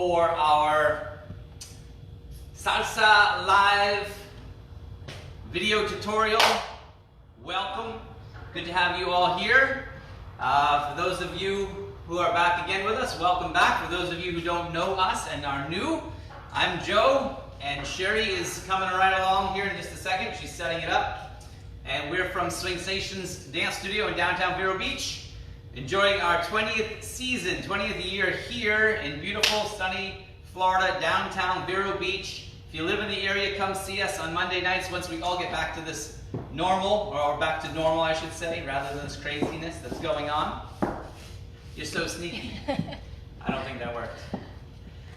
for our Salsa live video tutorial. Welcome. Good to have you all here. For those of you who are back again with us, welcome back. For those of you who don't know us and are new, I'm Joe, and Sherry is coming right along here in just a second. She's setting it up. And we're from Swing Station's dance studio in downtown Vero Beach, enjoying our 20th season, 20th year here in beautiful, sunny Florida, downtown Vero Beach. If you live in the area, come see us on Monday nights once we all get back to this normal, or back to normal, I should say, rather than this craziness that's going on. You're so sneaky. I don't think that worked.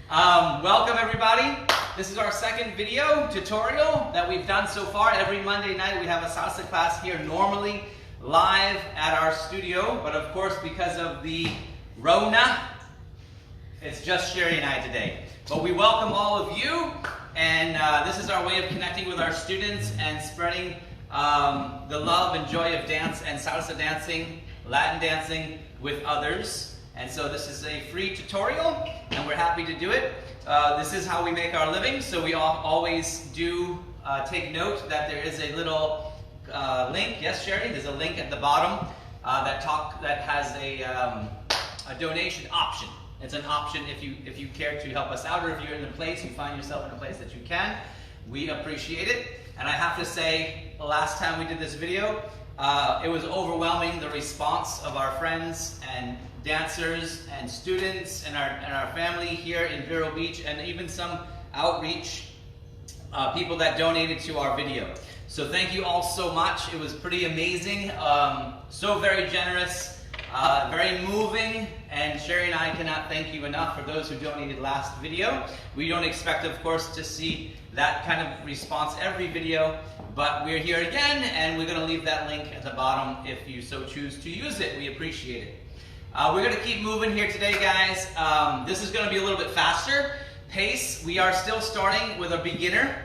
Welcome, everybody. This is our second video tutorial that we've done so far. Every Monday night we have a salsa class here, normally live at our studio, but of course because of the Rona, it's just Sherry and I today. But we welcome all of you, and this is our way of connecting with our students and spreading the love and joy of dance and salsa dancing, Latin dancing with others. And so this is a free tutorial, and we're happy to do it. This is how we make our living, so we always do take note that there is a little link. Yes, Sherry? There's a link at the bottom that has a donation option. It's an option if you care to help us out, or if you're in a place, you find yourself in a place that you can. We appreciate it. And I have to say, the last time we did this video, it was overwhelming, the response of our friends and dancers and students and our family here in Vero Beach, and even some outreach people that donated to our video. So thank you all so much. It was pretty amazing, so very generous, very moving, and Sherry and I cannot thank you enough for those who donated last video. We don't expect, of course, to see that kind of response every video, but we're here again, and we're going to leave that link at the bottom if you so choose to use it. We appreciate it. We're going to keep moving here today, guys. This is going to be a little bit faster pace. We are still starting with a beginner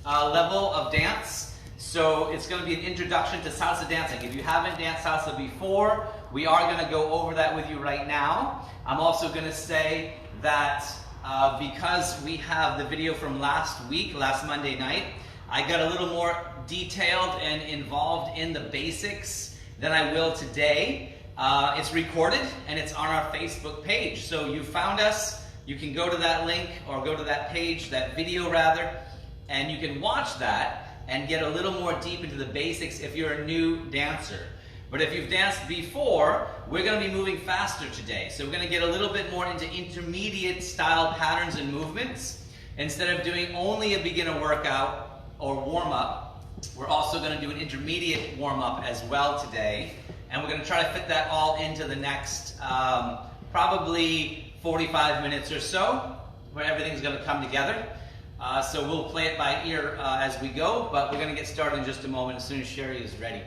level of dance. So it's going to be an introduction to salsa dancing. If you haven't danced salsa before, we are going to go over that with you right now. I'm also going to say that because we have the video from last Monday night, I got a little more detailed and involved in the basics than I will today. It's recorded and it's on our Facebook page. So you found us, you can go to that link or go to that page, that video rather, and you can watch that and get a little more deep into the basics if you're a new dancer. But if you've danced before, we're going to be moving faster today. So we're going to get a little bit more into intermediate style patterns and movements. Instead of doing only a beginner workout or warm-up, we're also going to do an intermediate warm-up as well today. And we're going to try to fit that all into the next probably 45 minutes or so, where everything's going to come together. So we'll play it by ear as we go, but we're going to get started in just a moment as soon as Sherry is ready.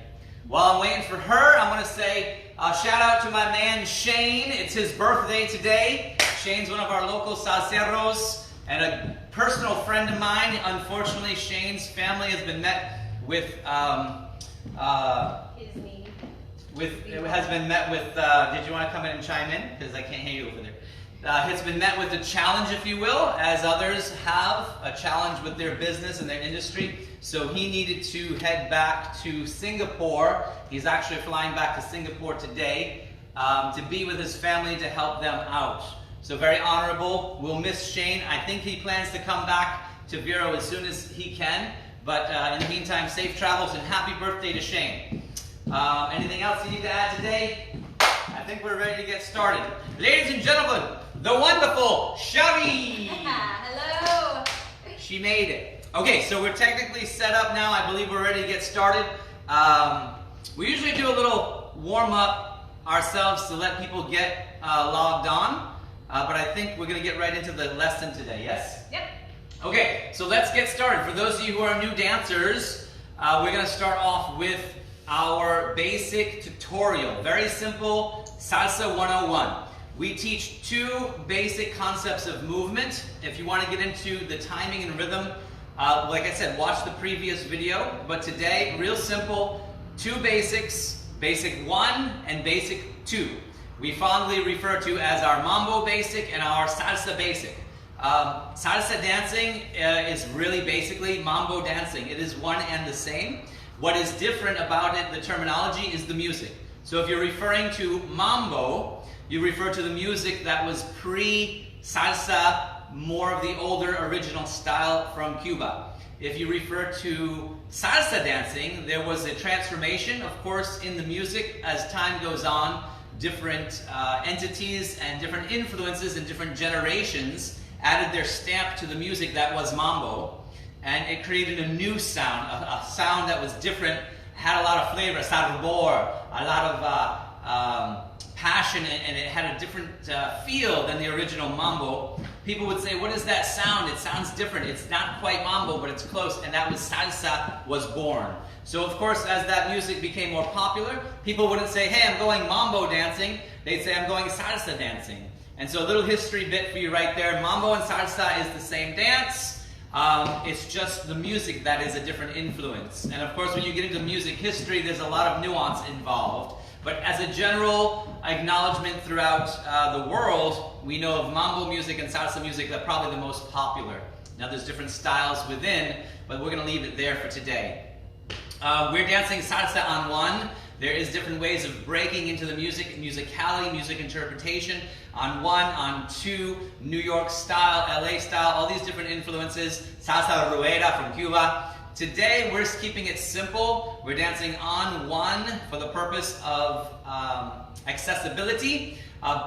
While I'm waiting for her, I want to say shout out to my man Shane. It's his birthday today. Shane's one of our local salseros and a personal friend of mine. Unfortunately, Shane's family has been met with did you want to come in and chime in? Because I can't hear you over there. It's been met with a challenge, if you will, as others have, a challenge with their business and their industry. So he needed to head back to Singapore. He's actually flying back to Singapore today to be with his family to help them out. So very honorable. We'll miss Shane. I think he plans to come back to Vero as soon as he can. But in the meantime, safe travels and happy birthday to Shane. Anything else you need to add today? I think we're ready to get started. Ladies and gentlemen, the wonderful Sherry! Hello! She made it. Okay, so we're technically set up now. I believe we're ready to get started. We usually do a little warm-up ourselves to let people get logged on. But I think we're going to get right into the lesson today, yes? Yep. Okay, so let's get started. For those of you who are new dancers, we're going to start off with our basic tutorial. Very simple, Salsa 101. We teach two basic concepts of movement. If you want to get into the timing and rhythm, like I said, watch the previous video. But today, real simple, two basics, basic 1 and basic 2. We fondly refer to as our mambo basic and our salsa basic. Salsa dancing is really basically mambo dancing. It is one and the same. What is different about it, the terminology, is the music. So if you're referring to mambo, you refer to the music that was pre-salsa, more of the older original style from Cuba. If you refer to salsa dancing, there was a transformation, of course, in the music as time goes on. Different entities and different influences and different generations added their stamp to the music that was mambo, and it created a new sound, a sound that was different, had a lot of flavor, sabor, a lot of passion, and it had a different feel than the original mambo. People would say, what is that sound? It sounds different. It's not quite mambo, but it's close, and that was salsa was born. So of course, as that music became more popular, people wouldn't say, hey, I'm going mambo dancing. They'd say, I'm going salsa dancing. And so a little history bit for you right there. Mambo and salsa is the same dance. It's just the music that is a different influence. And of course, when you get into music history, there's a lot of nuance involved. But as a general acknowledgement throughout the world, we know of mambo music and salsa music that are probably the most popular. Now there's different styles within, but we're going to leave it there for today. We're dancing salsa on one. There is different ways of breaking into the music, musicality, music interpretation. On one, on two, New York style, LA style, all these different influences. Salsa rueda from Cuba. Today, we're keeping it simple. We're dancing on one for the purpose of accessibility.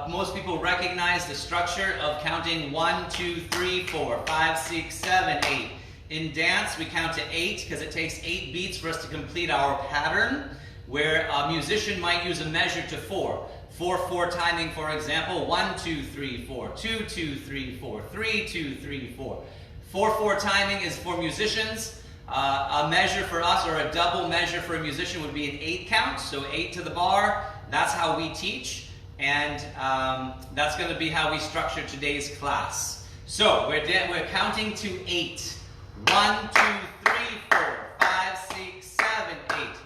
Most people recognize the structure of counting 1, 2, 3, 4, 5, 6, 7, 8. In dance, we count to 8 because it takes 8 beats for us to complete our pattern, where a musician might use a measure to 4. 4/4 timing, for example, 1, 2, 3, 4, 2, 2, 3, 4, 3, 2, 3, 4. 4/4 timing is for musicians. A measure for us, or a double measure for a musician, would be an 8 count, so 8 to the bar. That's how we teach, and that's going to be how we structure today's class. So we're counting to 8. 1, 2, 3, 4, 5, 6, 7, 8.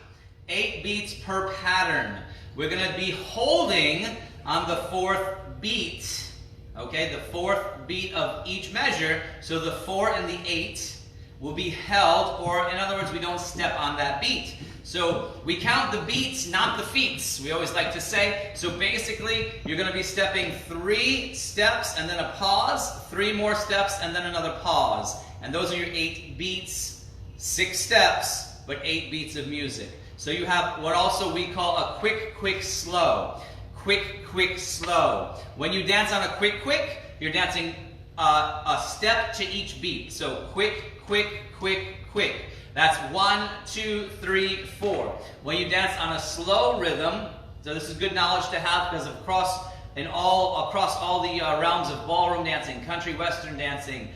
8 beats per pattern. We're going to be holding on the 4th beat, okay, the 4th beat of each measure, so the 4 and the 8 will be held, or in other words, we don't step on that beat. So we count the beats, not the feet, we always like to say. So basically, you're going to be stepping 3 steps and then a pause, 3 more steps and then another pause. And those are your 8 beats, 6 steps, but 8 beats of music. So you have what also we call a quick, quick, slow. Quick, quick, slow. When you dance on a quick, quick, you're dancing a step to each beat. So quick, quick, quick, quick. That's 1, 2, 3, 4. When you dance on a slow rhythm, so this is good knowledge to have because across all the realms of ballroom dancing, country western dancing,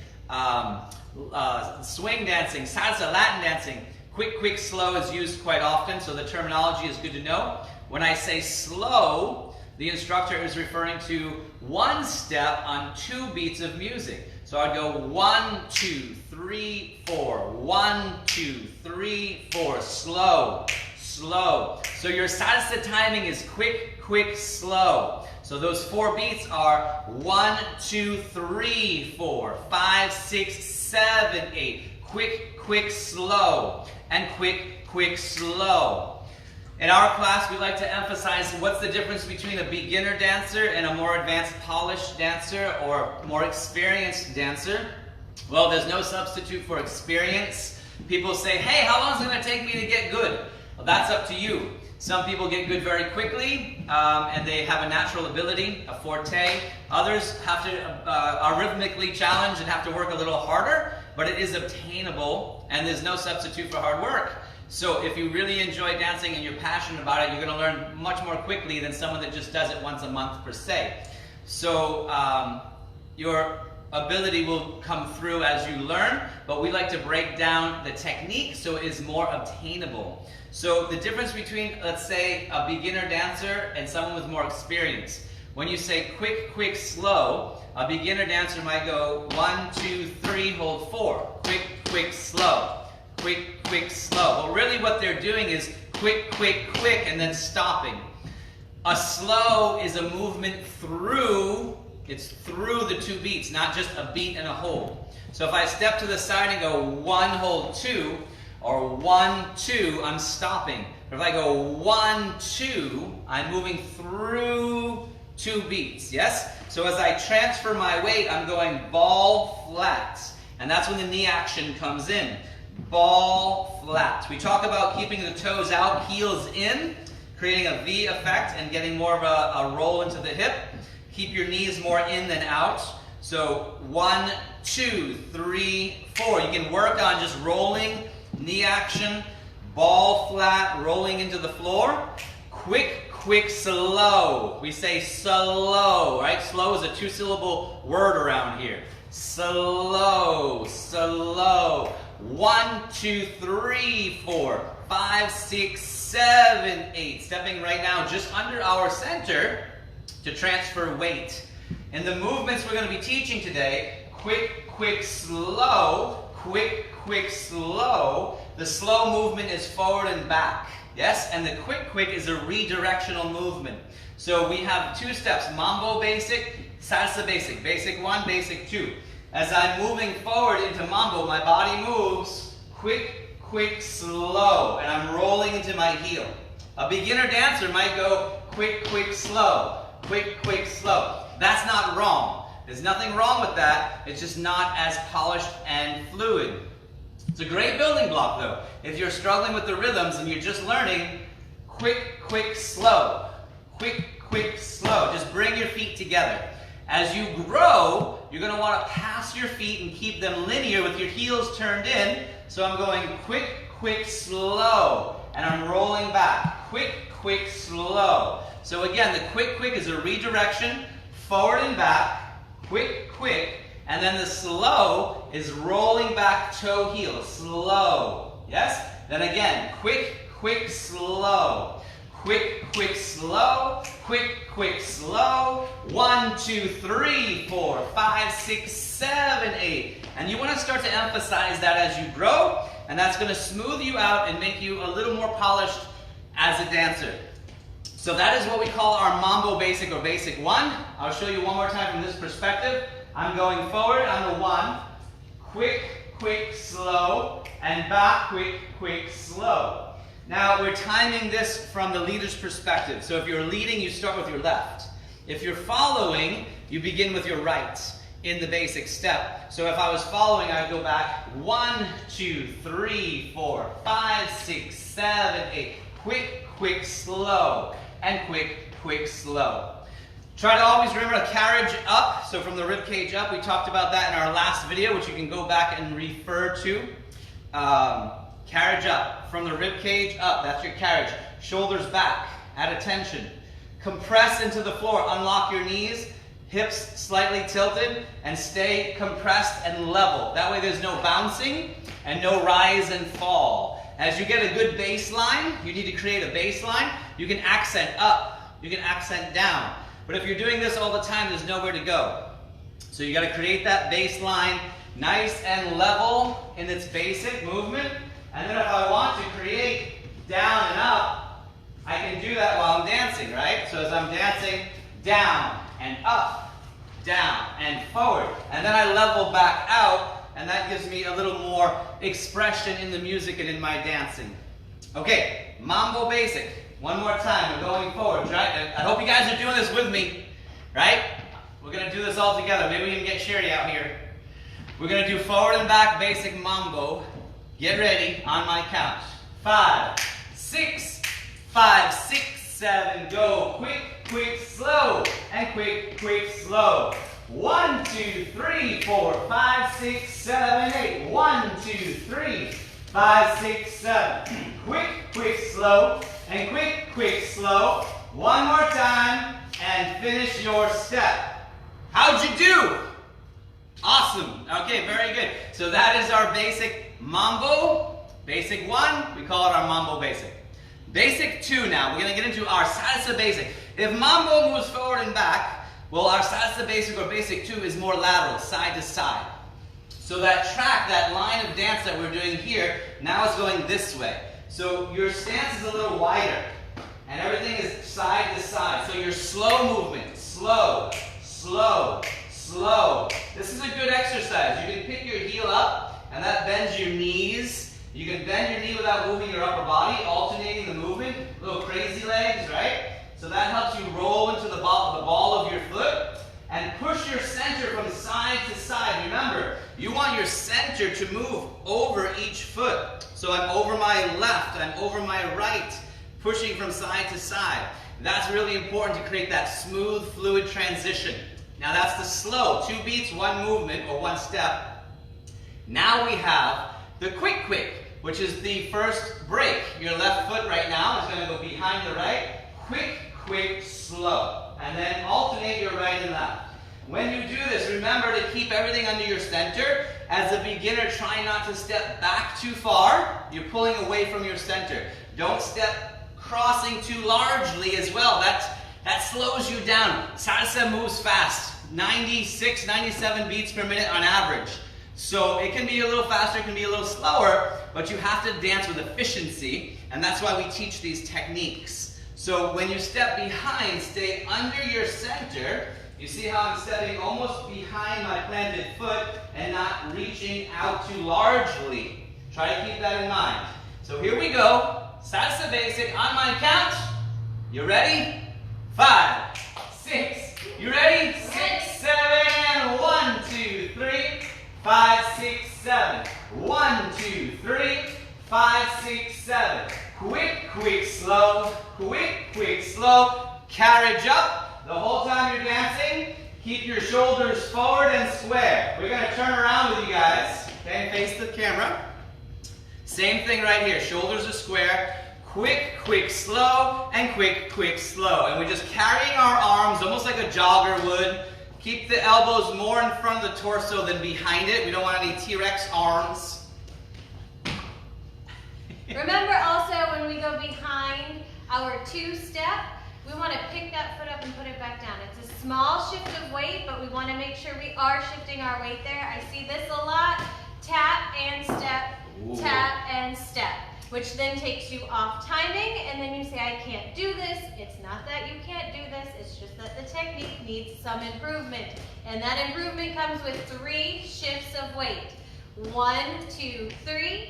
swing dancing, salsa, Latin dancing, quick, quick, slow is used quite often, so the terminology is good to know. When I say slow, the instructor is referring to 1 step on 2 beats of music. So I'd go 1, 2, 3, 4, 1, 2, 3, 4, slow, slow. So your salsa timing is quick, quick, slow. So those 4 beats are 1, 2, 3, 4, 5, 6, 7, 8. Quick, quick, slow, and quick, quick, slow. In our class, we like to emphasize what's the difference between a beginner dancer and a more advanced polished dancer or more experienced dancer. Well, there's no substitute for experience. People say, hey, how long is it going to take me to get good? Well, that's up to you. Some people get good very quickly, and they have a natural ability, a forte. Others have to are rhythmically challenged and have to work a little harder, but it is obtainable, and there's no substitute for hard work. So if you really enjoy dancing and you're passionate about it, you're going to learn much more quickly than someone that just does it once a month per se. So your ability will come through as you learn, but we like to break down the technique so it is more obtainable. So the difference between, let's say, a beginner dancer and someone with more experience. When you say quick, quick, slow, a beginner dancer might go 1, 2, 3, hold 4. Quick, quick, slow. Quick, quick, slow. Well, really what they're doing is quick, quick, quick, and then stopping. A slow is a movement through It's through the 2 beats, not just a beat and a hold. So if I step to the side and go 1, hold 2, or 1, 2, I'm stopping. But if I go 1, 2, I'm moving through 2 beats, yes? So as I transfer my weight, I'm going ball, flat. And that's when the knee action comes in. Ball, flat. We talk about keeping the toes out, heels in, creating a V effect and getting more of a roll into the hip. Keep your knees more in than out. So 1, 2, 3, 4. You can work on just rolling, knee action, ball flat, rolling into the floor. Quick, quick, slow. We say slow, right? Slow is a 2-syllable word around here. Slow, slow. 1, 2, 3, 4, 5, 6, 7, 8. Stepping right now just under our center to transfer weight. In the movements we're going to be teaching today, quick, quick, slow, quick, quick, slow. The slow movement is forward and back. Yes? And the quick, quick is a redirectional movement. So we have 2 steps, mambo basic, salsa basic. Basic 1, basic 2. As I'm moving forward into mambo, my body moves quick, quick, slow, and I'm rolling into my heel. A beginner dancer might go quick, quick, slow, quick, quick, slow. That's not wrong. There's nothing wrong with that. It's just not as polished and fluid. It's a great building block though. If you're struggling with the rhythms and you're just learning quick, quick, slow, quick, quick, slow. Just bring your feet together. As you grow, you're going to want to pass your feet and keep them linear with your heels turned in. So I'm going quick, quick, slow, and I'm rolling back. Quick, quick, slow. So again, the quick, quick is a redirection, forward and back, quick, quick, and then the slow is rolling back, toe, heel, slow. Yes? Then again, quick, quick, slow. Quick, quick, slow, quick, quick, slow. 1, 2, 3, 4, 5, 6, 7, 8. And you want to start to emphasize that as you grow, and that's going to smooth you out and make you a little more polished as a dancer. So that is what we call our mambo basic or basic 1. I'll show you one more time from this perspective. I'm going forward on the 1, quick, quick, slow, and back, quick, quick, slow. Now, we're timing this from the leader's perspective. So if you're leading, you start with your left. If you're following, you begin with your right in the basic step. So if I was following, I'd go back 1, 2, 3, 4, 5, 6, 7, 8. Quick, quick, slow, and quick, quick, slow. Try to always remember a carriage up. So from the rib cage up, we talked about that in our last video, which you can go back and refer to. Carriage up, from the rib cage up, that's your carriage. Shoulders back, at attention. Compress into the floor, unlock your knees, hips slightly tilted, and stay compressed and level. That way there's no bouncing and no rise and fall. As you get a good baseline, you need to create a baseline. You can accent up, you can accent down. But if you're doing this all the time, there's nowhere to go. So you got to create that baseline nice and level in its basic movement. And then if I want to create down and up, I can do that while I'm dancing, right? So as I'm dancing, down and up, down and forward. And then I level back out, and that gives me a little more expression in the music and in my dancing. Okay, mambo basic. One more time, we're going forward, right? I hope you guys are doing this with me, right? We're going to do this all together. Maybe we can get Sherry out here. We're going to do forward and back basic mambo. Get ready on my count. 5, 6, 5, 6, 7, go. Quick, quick, slow, and quick, quick, slow. 1, 2, 3, 4, 5, 6, 7, 8. 1, 2, 3, 5, 6, 7. Quick, quick, slow, and quick, quick, slow. One more time, and finish your step. How'd you do? Awesome. Okay, very good. So that is our basic mambo. Basic 1, we call it our mambo basic. Basic 2 now, we're going to get into our salsa basic. If mambo moves forward and back, well, our salsa basic or basic 2 is more lateral, side to side. So that track, that line of dance that we're doing here, now is going this way. So your stance is a little wider, and everything is side to side. So your slow movement, slow, slow, slow. This is a good exercise. You can pick your heel up, and that bends your knees. You can bend your knee without moving your upper body, alternating the movement. Little crazy legs, right? So that helps you roll into the ball of your foot and push your center from side to side. Remember, you want your center to move over each foot. So I'm over my left, I'm over my right, pushing from side to side. That's really important to create that smooth, fluid transition. Now that's the slow, 2 beats, 1 movement, or 1 step. Now we have the quick, which is the first break. Your left foot right now is going to go behind the right. Quick, slow. And then alternate your right and left. When you do this, remember to keep everything under your center. As a beginner, try not to step back too far. You're pulling away from your center. Don't step crossing too largely as well. That slows you down. Salsa moves fast. 96, 97 beats per minute on average. So it can be a little faster, it can be a little slower, but you have to dance with efficiency, and that's why we teach these techniques. So when you step behind, stay under your center. You see how I'm stepping almost behind my planted foot and not reaching out too largely. Try to keep that in mind. So here we go. Salsa basic on my count. You ready? 5, 6. You ready? 6, 7, and 1, 2, 3. 5, 6, 7. 1, 2, 3. 5, 6, 7. Quick, slow. Quick, slow. Carriage up. The whole time you're dancing, keep your shoulders forward and square. We're going to turn around with you guys. Okay, face the camera. Same thing right here. Shoulders are square. Quick, slow, and quick, slow. And we're just carrying our arms almost like a jogger would. Keep the elbows more in front of the torso than behind it. We don't want any T-Rex arms. Remember also when we go behind our 2-step, we want to pick that foot up and put it back down. It's a small shift of weight, but we want to make sure we are shifting our weight there. I see this a lot. Tap and step, tap and step, which then takes you off timing, and then you say, I can't do this. It's not that you can't do this, it's just that the technique needs some improvement. And that improvement comes with 3 shifts of weight. 1, 2, 3,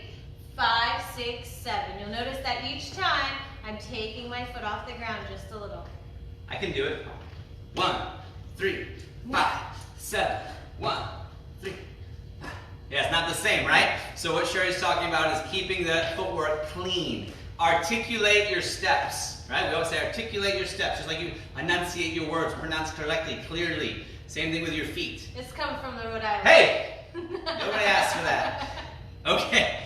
5, 6, 7. You'll notice that each time I'm taking my foot off the ground just a little. I can do it. 1, 3, 5, 7. 1, 3, 5. Yeah, it's not the same, right? So what Sherry's talking about is keeping the footwork clean. Articulate your steps, right? We always say articulate your steps, just like you enunciate your words, pronounce correctly, clearly. Same thing with your feet. It's coming from the Rhode Island. Hey! Nobody asked for that. Okay.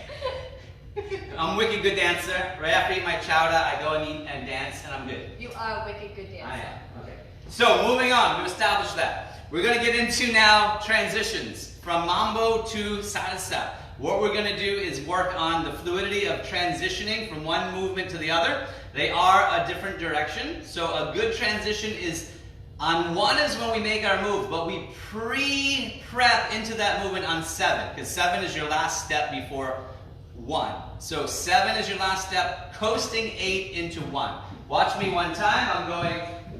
I'm a wicked good dancer. Right after I eat my chowder, I go and eat and dance, and I'm good. You are a wicked good dancer. I am. Okay. So moving on, we've established that. We're going to get into now transitions from mambo to salsa. What we're going to do is work on the fluidity of transitioning from one movement to the other. They are a different direction. So a good transition is on 1 is when we make our move, but we pre-prep into that movement on 7, because 7 is your last step before 1. So 7 is your last step, coasting 8 into 1. Watch me one time. I'm going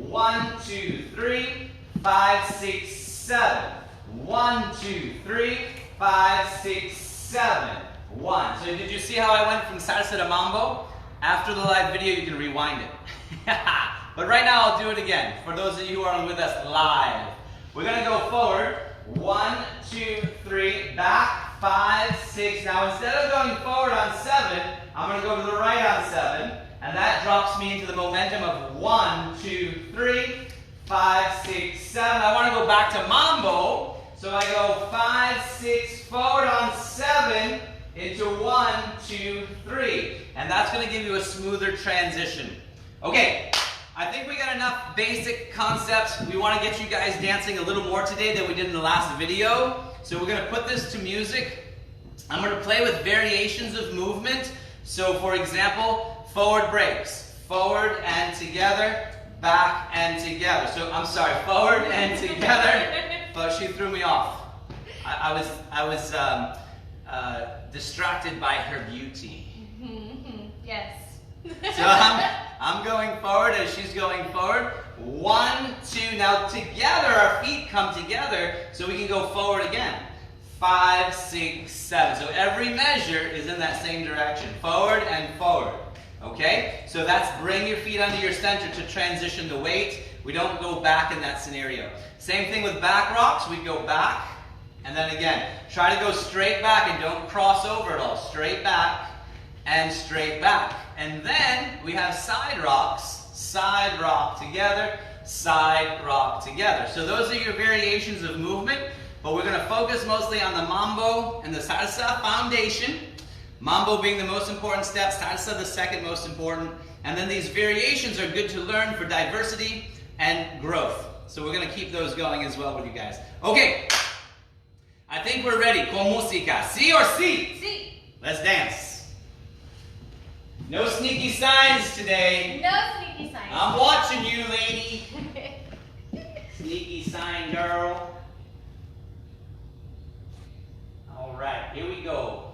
1, 2, 3, 5, 6, 7. 1, 2, 3, 5, 6, 7. 1. So did you see how I went from salsa to mambo? After the live video, you can rewind it. But right now, I'll do it again. For those of you who are with us live, we're going to go forward. 1, 2, 3, back, 5, 6. Now instead of going forward on 7, I'm going to go to the right on 7, and that drops me into the momentum of 1, 2, 3, 5, 6, 7. I want to go back to mambo, so I go 5, 6, forward on 7, into 1, 2, 3. And that's going to give you a smoother transition. Okay. I think we got enough basic concepts. We want to get you guys dancing a little more today than we did in the last video. So we're going to put this to music. I'm going to play with variations of movement. So for example, forward breaks. Forward and together, back and together. So I'm sorry, forward and together. But she threw me off. I was distracted by her beauty. Yes. So I'm going forward as she's going forward. 1, 2. Now together, our feet come together so we can go forward again. 5, 6, 7. So every measure is in that same direction. Forward and forward. Okay? So that's bring your feet under your center to transition the weight. We don't go back in that scenario. Same thing with back rocks. We go back and then again. Try to go straight back and don't cross over at all. Straight back and straight back. And then we have side rocks. Side rock together, side rock together. So those are your variations of movement, but we're going to focus mostly on the mambo and the salsa foundation. Mambo being the most important step, salsa the second most important, and then these variations are good to learn for diversity and growth. So we're going to keep those going as well with you guys. Okay, I think we're ready. Con música. Sí or sí? Sí. Let's dance. No sneaky signs today. No sneaky signs. I'm watching you, lady. Sneaky sign girl. All right, here we go.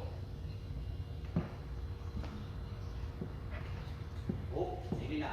Oh, maybe not.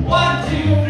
One, two.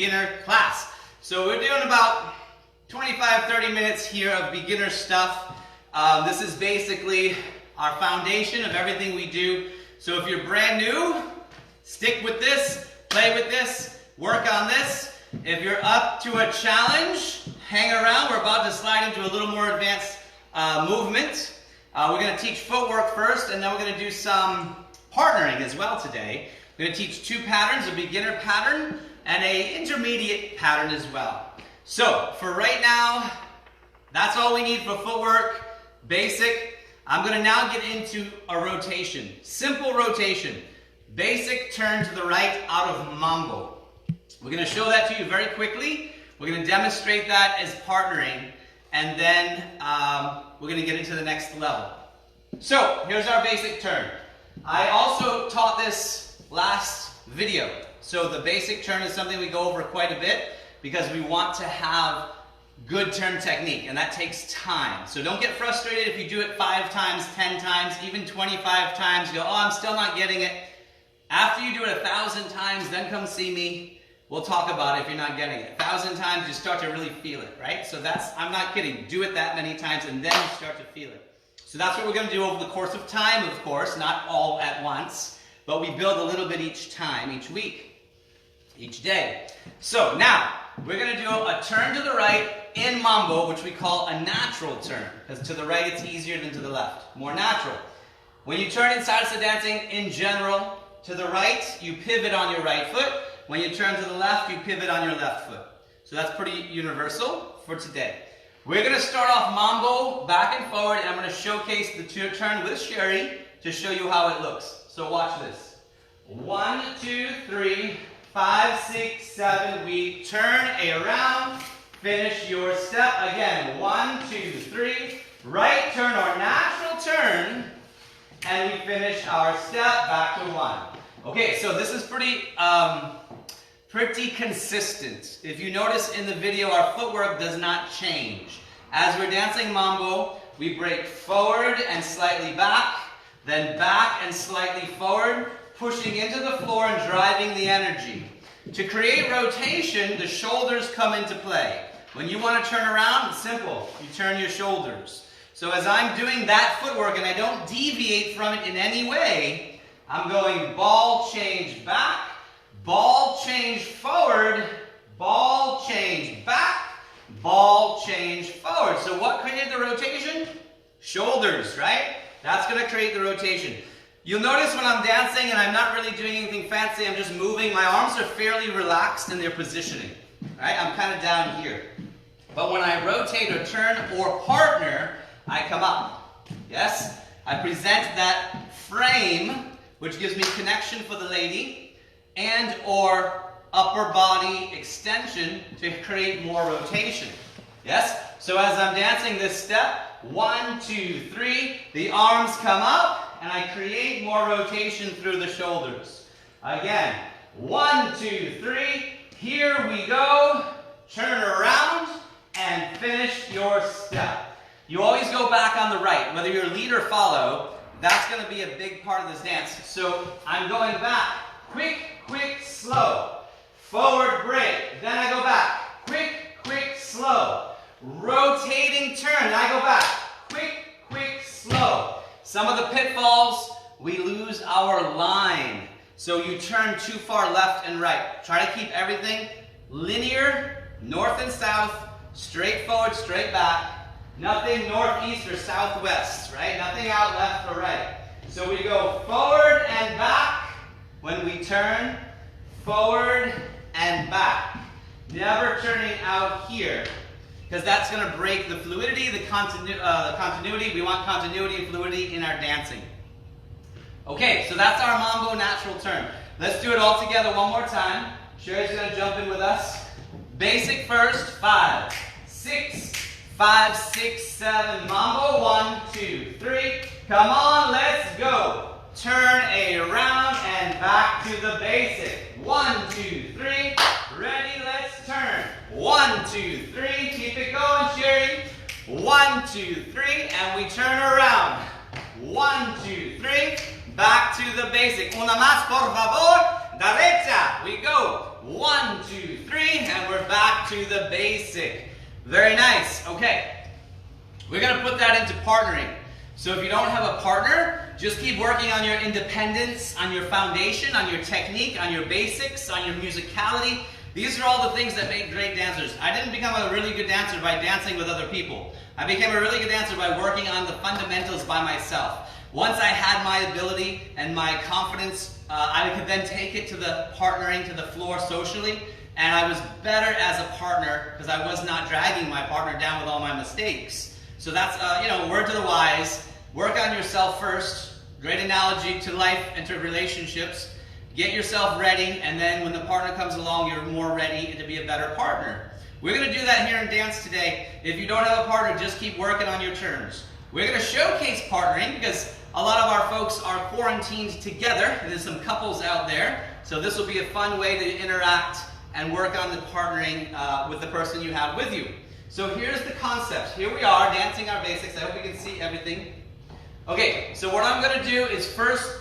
beginner class. So we're doing about 25-30 minutes here of beginner stuff. This is basically our foundation of everything we do. So if you're brand new, stick with this, play with this, work on this. If you're up to a challenge, hang around. We're about to slide into a little more advanced movement. We're going to teach footwork first, and then we're going to do some partnering as well today. We're going to teach two patterns, a beginner pattern and an intermediate pattern as well. So for right now, that's all we need for footwork, basic. I'm going to now get into a rotation, simple rotation. Basic turn to the right out of mambo. We're going to show that to you very quickly. We're going to demonstrate that as partnering, and then we're going to get into the next level. So here's our basic turn. I also taught this last video. So the basic turn is something we go over quite a bit because we want to have good turn technique, and that takes time. So don't get frustrated if you do it 5 times, 10 times, even 25 times. You go, oh, I'm still not getting it. After you do it 1,000 times, then come see me. We'll talk about it if you're not getting it. 1,000 times, you start to really feel it, right? So that's, I'm not kidding. Do it that many times, and then you start to feel it. So that's what we're going to do over the course of time, of course, not all at once, but we build a little bit each time, each week, each day. So now, we're going to do a turn to the right in mambo, which we call a natural turn, because to the right it's easier than to the left, more natural. When you turn in salsa dancing in general, to the right, you pivot on your right foot. When you turn to the left, you pivot on your left foot. So that's pretty universal for today. We're going to start off mambo, back and forward, and I'm going to showcase the turn with Sherry to show you how it looks. So watch this. 1, 2, 3, 5, 6, 7. We turn around, finish your step. Again, 1, 2, 3. Right turn or natural turn, and we finish our step back to 1. Okay, so this is pretty consistent. If you notice in the video, our footwork does not change. As we're dancing mambo, we break forward and slightly back, then back and slightly forward, pushing into the floor and driving the energy. To create rotation, the shoulders come into play. When you want to turn around, it's simple. You turn your shoulders. So as I'm doing that footwork and I don't deviate from it in any way, I'm going ball change back, ball change forward, ball change back, ball change forward. So what created the rotation? Shoulders, right? That's going to create the rotation. You'll notice when I'm dancing and I'm not really doing anything fancy, I'm just moving. My arms are fairly relaxed in their positioning, right? I'm kind of down here. But when I rotate or turn or partner, I come up. Yes? I present that frame, which gives me connection for the lady, and or upper body extension to create more rotation. Yes? So as I'm dancing this step, 1, 2, 3, the arms come up, and I create more rotation through the shoulders. Again, 1, 2, 3, here we go, turn around, and finish your step. You always go back on the right, whether you're lead or follow. That's going to be a big part of this dance. So I'm going back. Quick, quick, slow. Forward break. Then I go back. Quick, quick, slow. Rotating turn. I go back. Quick, quick, slow. Some of the pitfalls, we lose our line. So you turn too far left and right. Try to keep everything linear, north and south, straight forward, straight back. Nothing northeast or southwest, right? Nothing out left or right. So we go forward and back when we turn, forward and back. Never turning out here, because that's going to break the fluidity, the continuity. We want continuity and fluidity in our dancing. Okay, so that's our mambo natural turn. Let's do it all together one more time. Sherry's going to jump in with us. Basic first, 5, 6, 5, 6, 7, mambo, 1, 2, 3. Come on, let's go. Turn around and back to the basic. 1, 2, 3. Ready, let's turn. 1, 2, 3. Keep it going, Sherry. 1, 2, 3. And we turn around. 1, 2, 3. Back to the basic. Una más, por favor. Derecha. We go. 1, 2, 3. 3, and we're back to the basic. Very nice. Okay, we're going to put that into partnering. So if you don't have a partner, just keep working on your independence, on your foundation, on your technique, on your basics, on your musicality. These are all the things that make great dancers. I didn't become a really good dancer by dancing with other people. I became a really good dancer by working on the fundamentals by myself. Once I had my ability and my confidence, I could then take it to the partnering, to the floor socially, and I was better as a partner because I was not dragging my partner down with all my mistakes. So that's, word to the wise. Work on yourself first. Great analogy to life and to relationships. Get yourself ready, and then when the partner comes along, you're more ready to be a better partner. We're going to do that here in dance today. If you don't have a partner, just keep working on your terms. We're going to showcase partnering because a lot of our folks are quarantined together. There's some couples out there. So this will be a fun way to interact and work on the partnering with the person you have with you. So here's the concept. Here we are dancing our basics. I hope you can see everything. Okay, so what I'm going to do is first,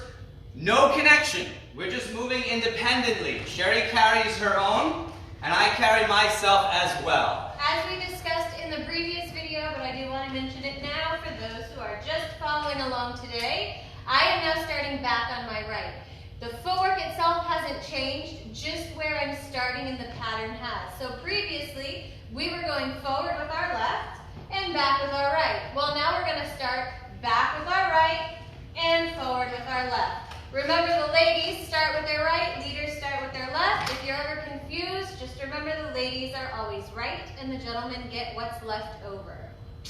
no connection. We're just moving independently. Sherry carries her own, and I carry myself as well. As we discussed in the previous video, but I do want to mention it now for those who are just following along today, I am now starting back on my right. The footwork itself hasn't changed, just where I'm starting in the pattern has. So previously, we were going forward with our left and back with our right. Well, now we're going to start back with our right and forward with our left. Remember, the ladies start with their right, leaders start with their left. If you're ever confused, just remember the ladies are always right and the gentlemen get what's left over.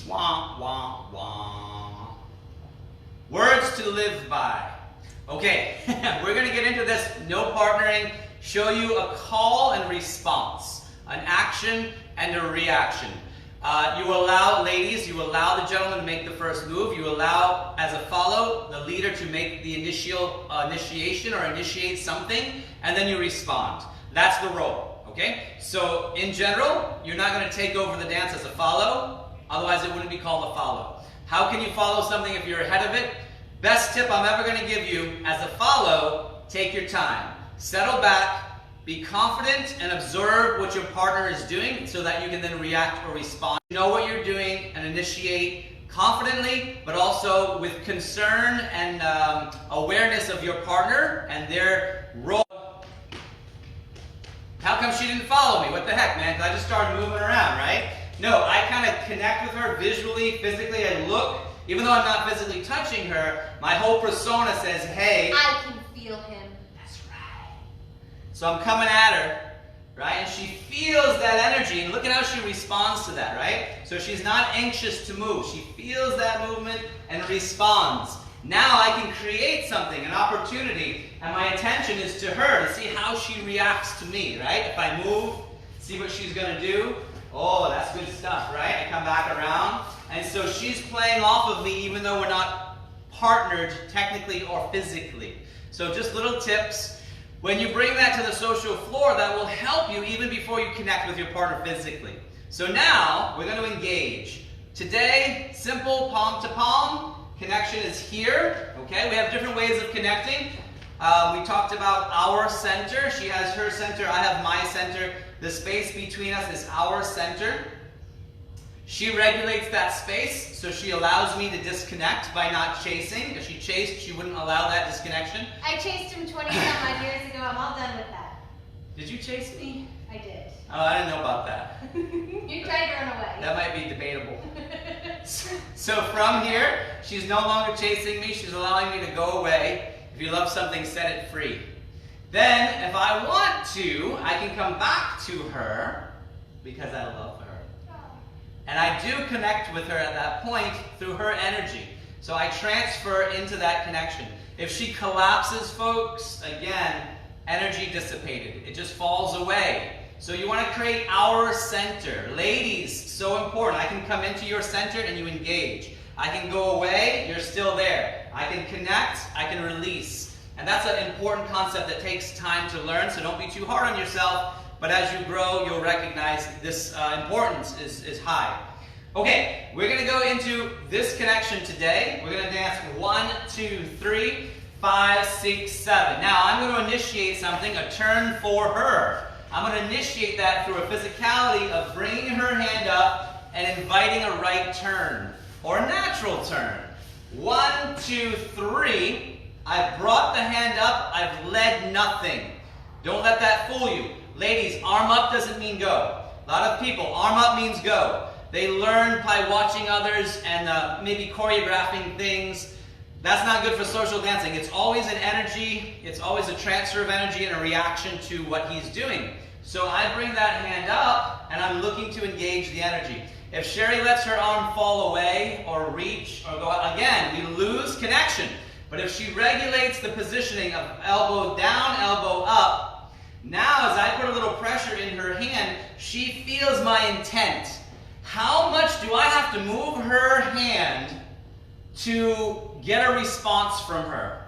Wah, wah, wah. Words to live by. Okay, we're going to get into this no partnering, show you a call and response, an action and a reaction. You allow, ladies, you allow the gentleman to make the first move. You allow, as a follow, the leader to make the initiation or initiate something, and then you respond. That's the role, okay? So, in general, you're not going to take over the dance as a follow, otherwise it wouldn't be called a follow. How can you follow something if you're ahead of it? Best tip I'm ever going to give you, as a follow, take your time. Settle back. Be confident and observe what your partner is doing so that you can then react or respond. Know what you're doing and initiate confidently, but also with concern and awareness of your partner and their role. How come she didn't follow me? What the heck, man? Because I just started moving around, right? No, I kind of connect with her visually, physically. I look. Even though I'm not physically touching her, my whole persona says, hey. I can feel him. So I'm coming at her, right? And she feels that energy, and look at how she responds to that, right? So she's not anxious to move. She feels that movement and responds. Now I can create something, an opportunity, and my attention is to her to see how she reacts to me, right? If I move, see what she's going to do. Oh, that's good stuff, right? I come back around, and so she's playing off of me even though we're not partnered technically or physically. So just little tips. When you bring that to the social floor, that will help you even before you connect with your partner physically. So now, we're going to engage. Today, simple palm to palm. Connection is here. Okay, we have different ways of connecting. We talked about our center. She has her center, I have my center. The space between us is our center. She regulates that space, so she allows me to disconnect by not chasing. If she chased, she wouldn't allow that disconnection. I chased him 20-some years ago. I'm all done with that. Did you chase me? I did. Oh, I didn't know about that. You tried to run away. That might be debatable. So from here, she's no longer chasing me. She's allowing me to go away. If you love something, set it free. Then, if I want to, I can come back to her because I love her. And I do connect with her at that point through her energy. So I transfer into that connection. If she collapses, folks, again, energy dissipated. It just falls away. So you want to create our center. Ladies, so important. I can come into your center and you engage. I can go away, you're still there. I can connect, I can release. And that's an important concept that takes time to learn, so don't be too hard on yourself. But as you grow, you'll recognize this importance is high. Okay, we're going to go into this connection today. We're going to dance 1, 2, 3, 5, 6, 7. Now, I'm going to initiate something, a turn for her. I'm going to initiate that through a physicality of bringing her hand up and inviting a right turn or a natural turn. 1, 2, 3. I've brought the hand up. I've led nothing. Don't let that fool you. Ladies, arm up doesn't mean go. A lot of people, arm up means go. They learn by watching others and maybe choreographing things. That's not good for social dancing. It's always an energy. It's always a transfer of energy and a reaction to what he's doing. So I bring that hand up and I'm looking to engage the energy. If Sherry lets her arm fall away or reach or go out, again, we lose connection. But if she regulates the positioning of elbow down, elbow up, now as I put a little pressure in her hand, she feels my intent. How much do I have to move her hand to get a response from her?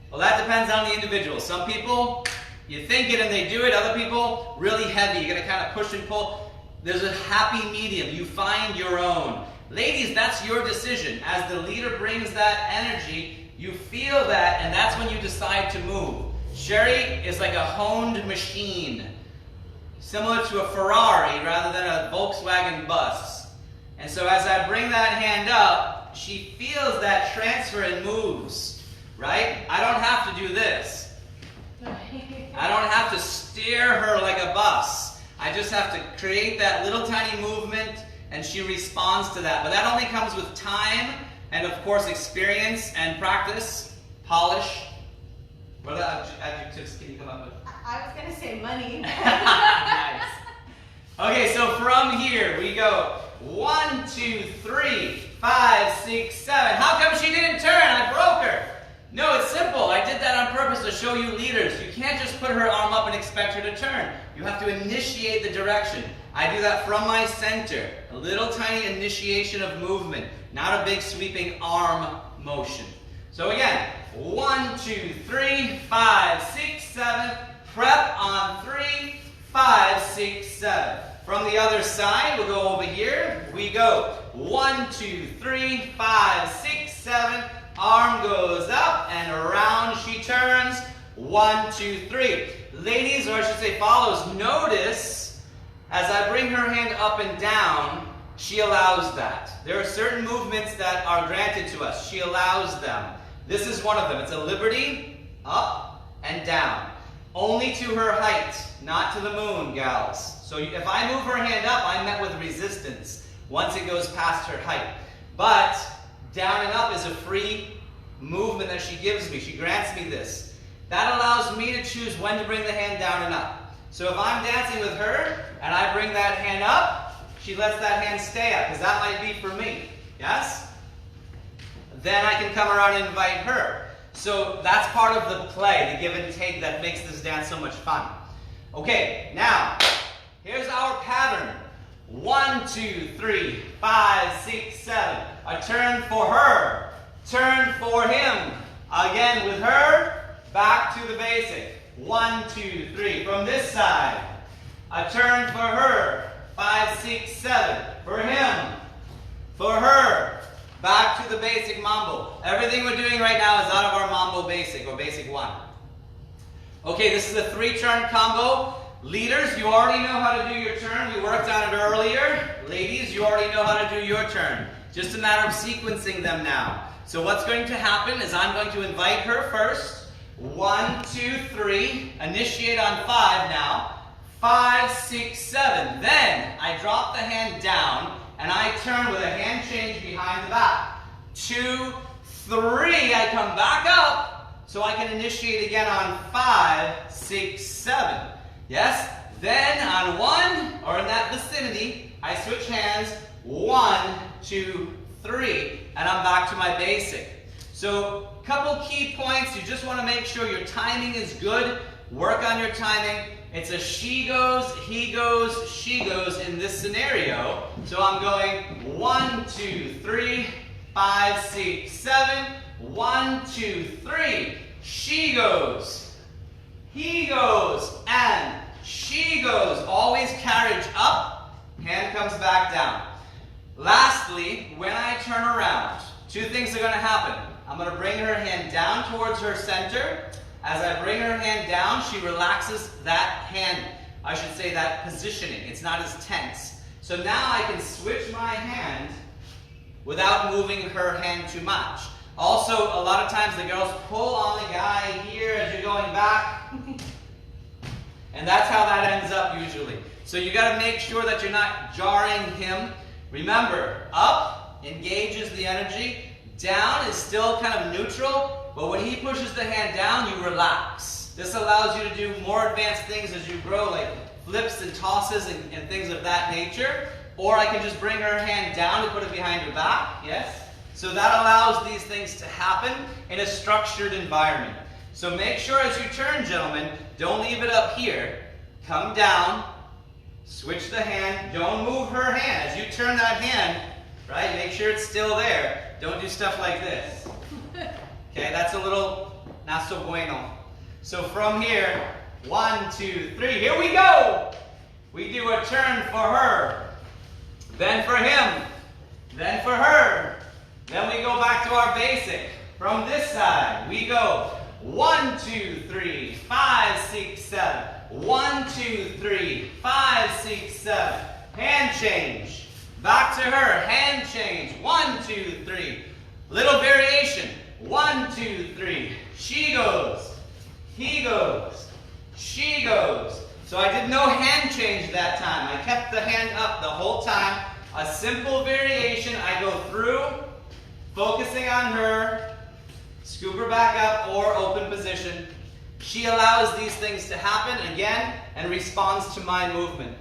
Well, that depends on the individual. Some people, you think it and they do it. Other people, really heavy. You're going to kind of push and pull. There's a happy medium. You find your own. Ladies, that's your decision. As the leader brings that energy, you feel that, and that's when you decide to move. Sherry is like a honed machine, similar to a Ferrari rather than a Volkswagen bus. And so as I bring that hand up, she feels that transfer and moves, right? I don't have to do this. I don't have to steer her like a bus. I just have to create that little tiny movement and she responds to that. But that only comes with time and, of course, experience and practice, polish. What other adjectives can you come up with? I was going to say money. Nice. Okay, so from here we go 1, 2, 3, 5, 6, 7. How come she didn't turn? I broke her. No, it's simple. I did that on purpose to show you leaders. You can't just put her arm up and expect her to turn. You have to initiate the direction. I do that from my center. A little tiny initiation of movement, not a big sweeping arm motion. So again, 1, 2, 3, 5, 6, 7. Prep on 3, 5, 6, 7. From the other side, we'll go over here. We go 1, 2, 3, 5, 6, 7. Arm goes up and around she turns. 1, 2, 3. Ladies, or I should say follows, notice as I bring her hand up and down, she allows that. There are certain movements that are granted to us. She allows them. This is one of them. It's a liberty, up and down. Only to her height, not to the moon, gals. So if I move her hand up, I'm met with resistance once it goes past her height. But down and up is a free movement that she gives me. She grants me this. That allows me to choose when to bring the hand down and up. So if I'm dancing with her and I bring that hand up, she lets that hand stay up because that might be for me. Yes? Then I can come around and invite her. So that's part of the play, the give and take that makes this dance so much fun. Okay, now, here's our pattern. 1, 2, 3, 5, 6, 7. A turn for her. Turn for him. Again with her, back to the basic. 1, 2, 3. From this side. A turn for her. 5, 6, 7. For him. For her. Back to the basic mambo. Everything we're doing right now is out of our mambo basic, or basic 1. Okay, this is a 3-turn combo. Leaders, you already know how to do your turn. We worked on it earlier. Ladies, you already know how to do your turn. Just a matter of sequencing them now. So what's going to happen is I'm going to invite her first. 1, 2, 3. Initiate on 5 now. 5, 6, 7. Then I drop the hand down and I turn with a hand change behind the back. 2, 3. I come back up so I can initiate again on 5, 6, 7. Yes? Then on 1, or in that vicinity, I switch hands. 1, 2, 3. And I'm back to my basic. So, couple key points. You just want to make sure your timing is good. Work on your timing. It's a she goes, he goes, she goes in this scenario. So I'm going 1, 2, 3, 5, 6, 7. 1, 2, 3. She goes, he goes, and she goes. Always carriage up, hand comes back down. Lastly, when I turn around, 2 things are going to happen. I'm going to bring her hand down towards her center. As I bring her hand down, she relaxes that hand. I should say that positioning. It's not as tense. So now I can switch my hand without moving her hand too much. Also, a lot of times the girls pull on the guy here as you're going back. And that's how that ends up usually. So you got to make sure that you're not jarring him. Remember, up engages the energy. Down is still kind of neutral. But when he pushes the hand down, you relax. This allows you to do more advanced things as you grow, like flips and tosses and things of that nature. Or I can just bring her hand down and put it behind her back. Yes? So that allows these things to happen in a structured environment. So make sure as you turn, gentlemen, don't leave it up here. Come down, switch the hand, don't move her hand. As you turn that hand, right, make sure it's still there. Don't do stuff like this. Okay, that's a little not so bueno. So from here, 1, 2, 3, here we go. We do a turn for her, then for him, then for her. Then we go back to our basic. From this side, we go 1, 2, 3, 5, 6, 7. 1, 2, 3, 5, 6, 7. Hand change. Back to her. Hand change. 1, 2, 3. Little variation. 1, 2, 3. She goes. He goes. She goes. So I did no hand change that time. I kept the hand up the whole time. A simple variation. I go through, focusing on her, scoop her back up, or open position. She allows these things to happen again and responds to my movement.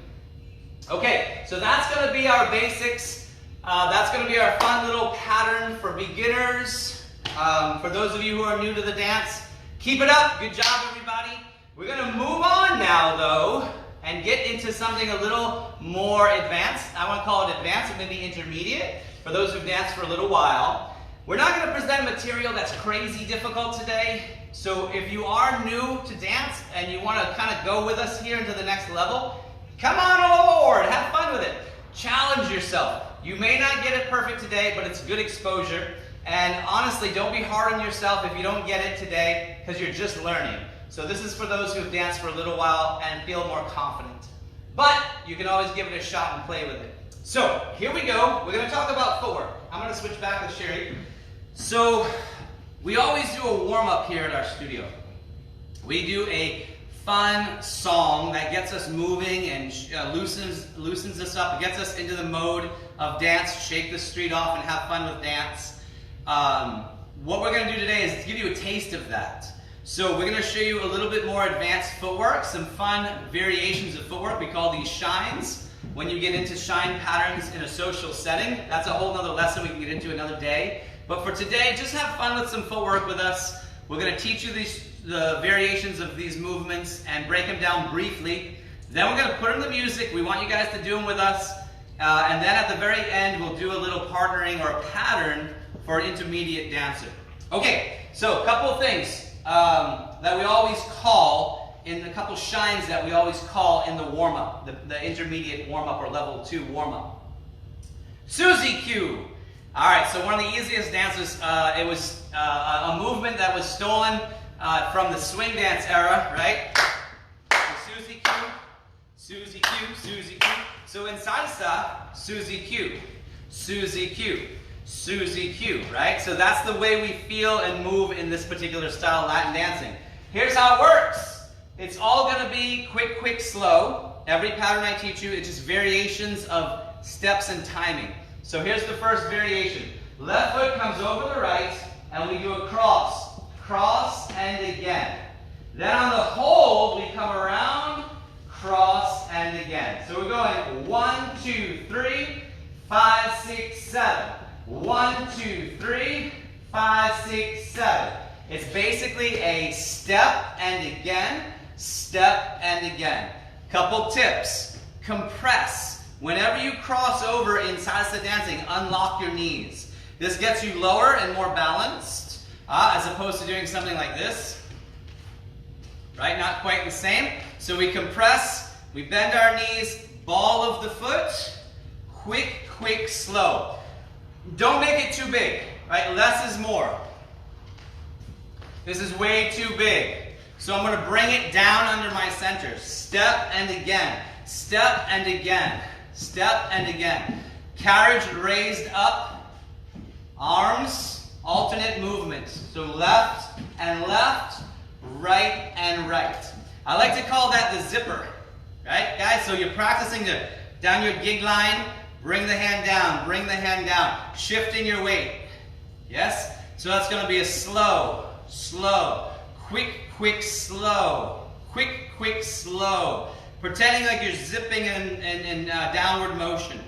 Okay, so that's going to be our basics. That's going to be our fun little pattern for beginners. For those of you who are new to the dance, keep it up. Good job, everybody. We're going to move on now, though, and get into something a little more advanced. I want to call it advanced, or maybe intermediate, for those who've danced for a little while. We're not going to present material that's crazy difficult today. So if you are new to dance and you want to kind of go with us here into the next level, come on aboard, have fun with it. Challenge yourself. You may not get it perfect today, but it's good exposure. And honestly, don't be hard on yourself if you don't get it today, because you're just learning. So this is for those who've danced for a little while and feel more confident. But you can always give it a shot and play with it. So here we go. We're going to talk about footwork. I'm going to switch back with Sherry. So we always do a warm-up here at our studio. We do a fun song that gets us moving and loosens us up. It gets us into the mode of dance, shake the street off and have fun with dance. What we're going to do today is give you a taste of that. So we're going to show you a little bit more advanced footwork, some fun variations of footwork. We call these shines. When you get into shine patterns in a social setting, that's a whole other lesson we can get into another day. But for today, just have fun with some footwork with us. We're going to teach you the variations of these movements and break them down briefly. Then we're going to put in the music. We want you guys to do them with us. And then at the very end, we'll do a little partnering or a pattern for an intermediate dancer. Okay, so a couple of things that we always call, in a couple shines that we always call in the warm-up, the intermediate warm-up or level 2 warm-up. Susie Q. All right, so one of the easiest dances, it was a movement that was stolen from the swing dance era, right? So Susie Q, Susie Q, Susie Q. So in salsa, Susie Q, Susie Q, Susie Q, right? So that's the way we feel and move in this particular style of Latin dancing. Here's how it works. It's all going to be quick, quick, slow. Every pattern I teach you, it's just variations of steps and timing. So here's the first variation. Left foot comes over the right, and we do a cross. Cross and again. Then on the hold, we come around, cross and again. So we're going 1, 2, 3, 5, 6, 7. 1, 2, 3, 5, 6, 7. It's basically a step and again, step and again. Couple tips. Compress. Whenever you cross over in salsa dancing, unlock your knees. This gets you lower and more balanced, as opposed to doing something like this. Right? Not quite the same. So we compress, we bend our knees, ball of the foot, quick, quick, slow. Don't make it too big, right? Less is more. This is way too big. So I'm going to bring it down under my center. Step and again. Step and again. Step and again. Carriage raised up. Arms, alternate movements. So left and left, right and right. I like to call that the zipper. Right, guys? So you're practicing to down your gig line, bring the hand down, shifting your weight. Yes? So that's going to be a slow, slow, quick, quick, slow, quick, quick, slow. Pretending like you're zipping in downward motion.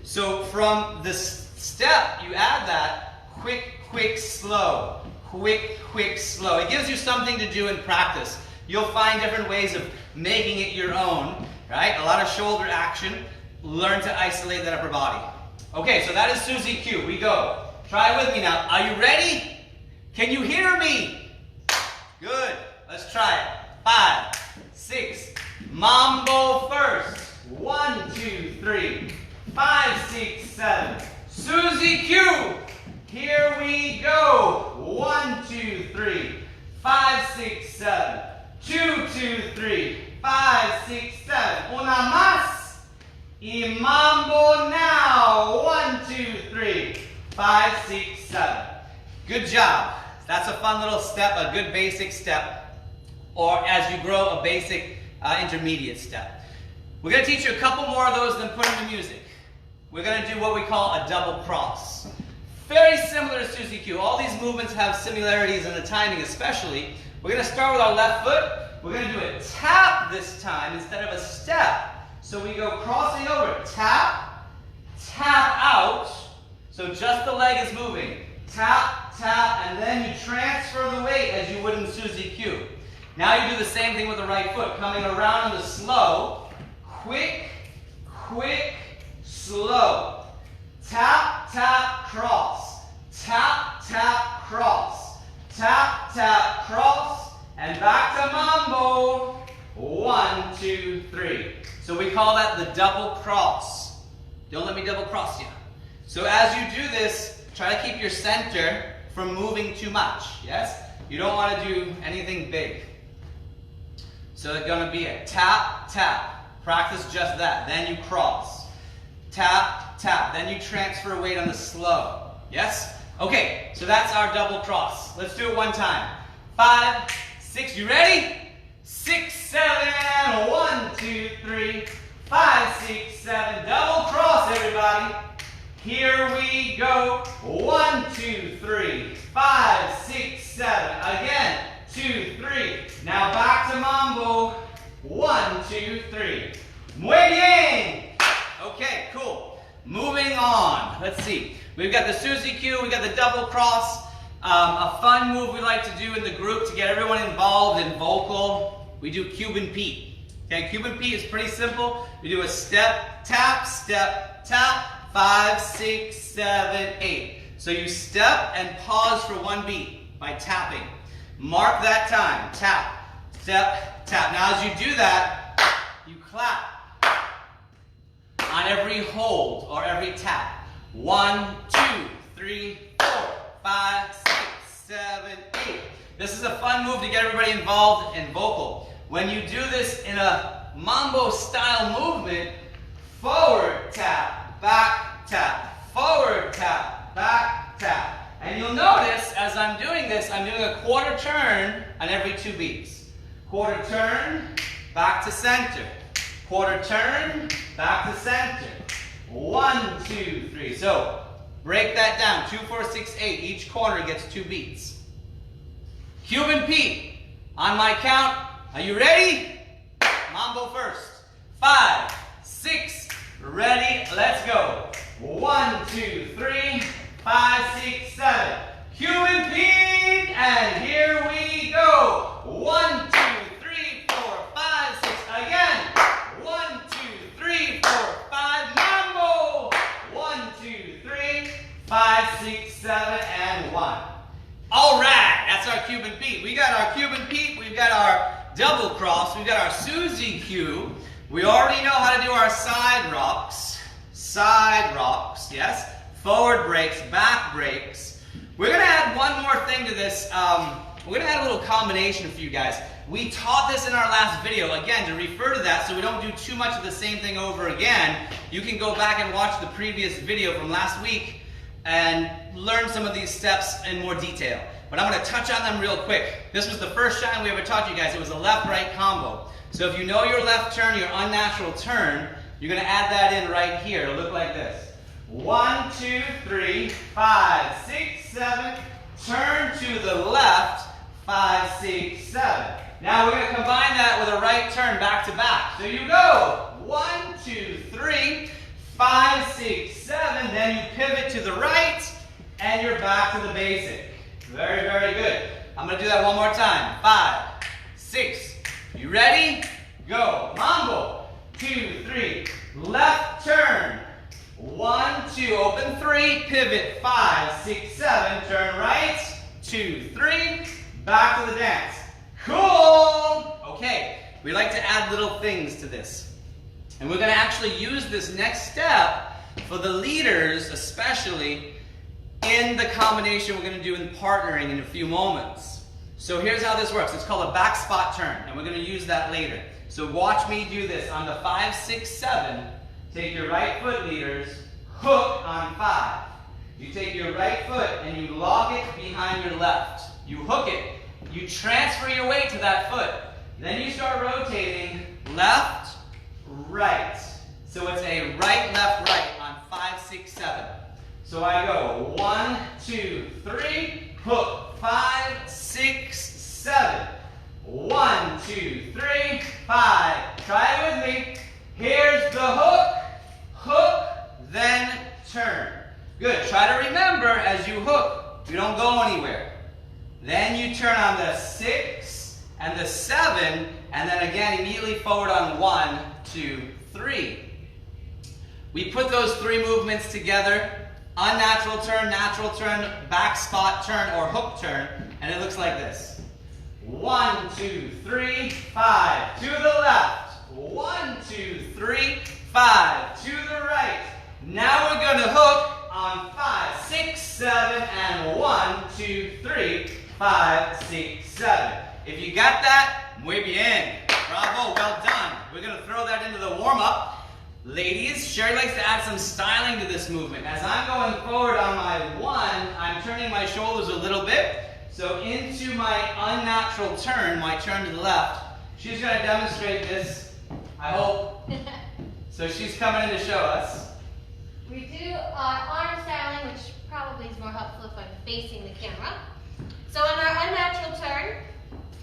So from the step, you add that quick, quick, slow, quick, quick, slow. It gives you something to do in practice. You'll find different ways of making it your own, right? A lot of shoulder action. Learn to isolate that upper body. Okay, so that is Susie Q. We go. Try it with me now. Are you ready? Can you hear me? Good. Let's try it. 5, 6. Mambo first. 1, 2, 3. 5, 6, 7. Susie Q. Here we go. 1, 2, 3. 5, 6, 7. 2, 2, 3. 5, 6, 7. Una más. Y mambo now. 1, 2, 3. 5, 6, 7. Good job. That's a fun little step, a good basic step, or as you grow, a basic intermediate step. We're going to teach you a couple more of those, then put in the music. We're going to do what we call a double cross. Very similar to Susie Q. All these movements have similarities in the timing especially. We're going to start with our left foot. We're going to do a tap this time instead of a step. So we go crossing over. Tap, tap out. So just the leg is moving. Tap, tap, and then you transfer the weight as you would in Susie Q. Now you do the same thing with the right foot. Coming around in the slow. Quick, quick, slow. Tap, tap, cross. Tap, tap, cross. Tap, tap, cross. And back to mambo. 1, 2, 3. So we call that the double cross. Don't let me double cross you. So as you do this, try to keep your center from moving too much. Yes? You don't want to do anything big. So it's going to be a tap, tap. Practice just that. Then you cross. Tap, tap. Then you transfer weight on the slow. Yes? Okay, so that's our double cross. Let's do it one time. 5, 6. You ready? 6, 7. 1, 2, 3. 5, 6, 7. Double cross, everybody. Here we go. 1, 2, 3. 5, 6, 7. Again. 2, 3. Now back to mambo. 1, 2, 3. Muy bien. Okay, cool. Moving on. Let's see. We've got the Susie Q. We've got the double cross. A fun move we like to do in the group to get everyone involved in vocal. We do Cuban Pete. Okay, Cuban Pete is pretty simple. We do a step, tap, 5, 6, 7, 8. So you step and pause for one beat by tapping. Mark that time. Tap, step, tap. Now as you do that, you clap on every hold or every tap. 1, 2, 3, 4, 5, 6, 7, 8. This is a fun move to get everybody involved in vocal. When you do this in a mambo style movement, forward tap, back tap, forward tap, back tap. And you'll notice as I'm doing this, I'm doing a quarter turn on every 2 beats. Quarter turn, back to center. Quarter turn, back to center. 1, 2, 3. So break that down. 2, 4, 6, 8. Each corner gets 2 beats. Cuban Pete. On my count. Are you ready? Mambo first. 5, 6. Ready. Let's go. 1, 2, 3. 5, 6, 7. Cuban Pete. And here we go. 1, 2, 3, 4, 5, 6. Again. 1, 2, 3, 4, 5. Mambo. 1, 2, 3, 5, 6, 7, and 1. All right. That's our Cuban Pete. We got our Cuban Pete. We've got our double cross. We've got our Susie Q. We already know how to do our side rocks. Side rocks. Yes. Forward breaks, back breaks. We're going to add one more thing to this we're going to add a little combination for you guys. We taught this in our last video. Again, to refer to that so we don't do too much of the same thing over again, you can go back and watch the previous video from last week and learn some of these steps in more detail. But I'm going to touch on them real quick. This was the first shine we ever taught you guys. It was a left-right combo. So if you know your left turn, your unnatural turn, you're going to add that in right here. It'll look like this. 1, 2, 3, 5, 6, 7. Turn to the left. 5, 6, 7. Now we're going to combine that with a right turn back to back. So you go 1, 2, 3, 5, 6, 7. Then you pivot to the right and you're back to the basic. Very, very good. I'm going to do that one more time. 5, 6. You ready? Go. Mambo. 2, 3. Left turn. 1, 2. Open 3. Pivot. 5, 6, 7. Turn right. 2, 3. Back to the dance. Cool. Okay. We like to add little things to this. And we're going to actually use this next step for the leaders, especially in the combination we're going to do in partnering in a few moments. So here's how this works. It's called a back spot turn, and we're going to use that later. So watch me do this. On the 5, 6, 7, take your right foot, leaders, hook on 5. You take your right foot and you lock it behind your left. You hook it. You transfer your weight to that foot. Then you start rotating left, right. So it's a right, left, right on 5, 6, 7. So I go 1, 2, 3, hook, 5, 6, 7. 1, 2, 3, 5. Try it with me. Here's the hook, hook, then turn. Good. Try to remember as you hook, you don't go anywhere. Then you turn on the 6 and the 7, and then again immediately forward on 1, 2, 3. We put those 3 movements together. Unnatural turn, natural turn, back spot turn, or hook turn, and it looks like this. 1, 2, 3, 5, to the left. 1, 2, 3, 5, to the right. Now we're going to hook on 5, 6, 7, and 1, 2, 3, 5, 6, 7. If you got that, muy bien. Bravo, well done. We're going to throw that into the warm-up. Ladies, Sherry likes to add some styling to this movement. As I'm going forward on my 1, I'm turning my shoulders a little bit. So into my unnatural turn, my turn to the left. She's going to demonstrate this, I hope. So she's coming in to show us. We do arm styling, which probably is more helpful if I'm facing the camera. So in our unnatural turn,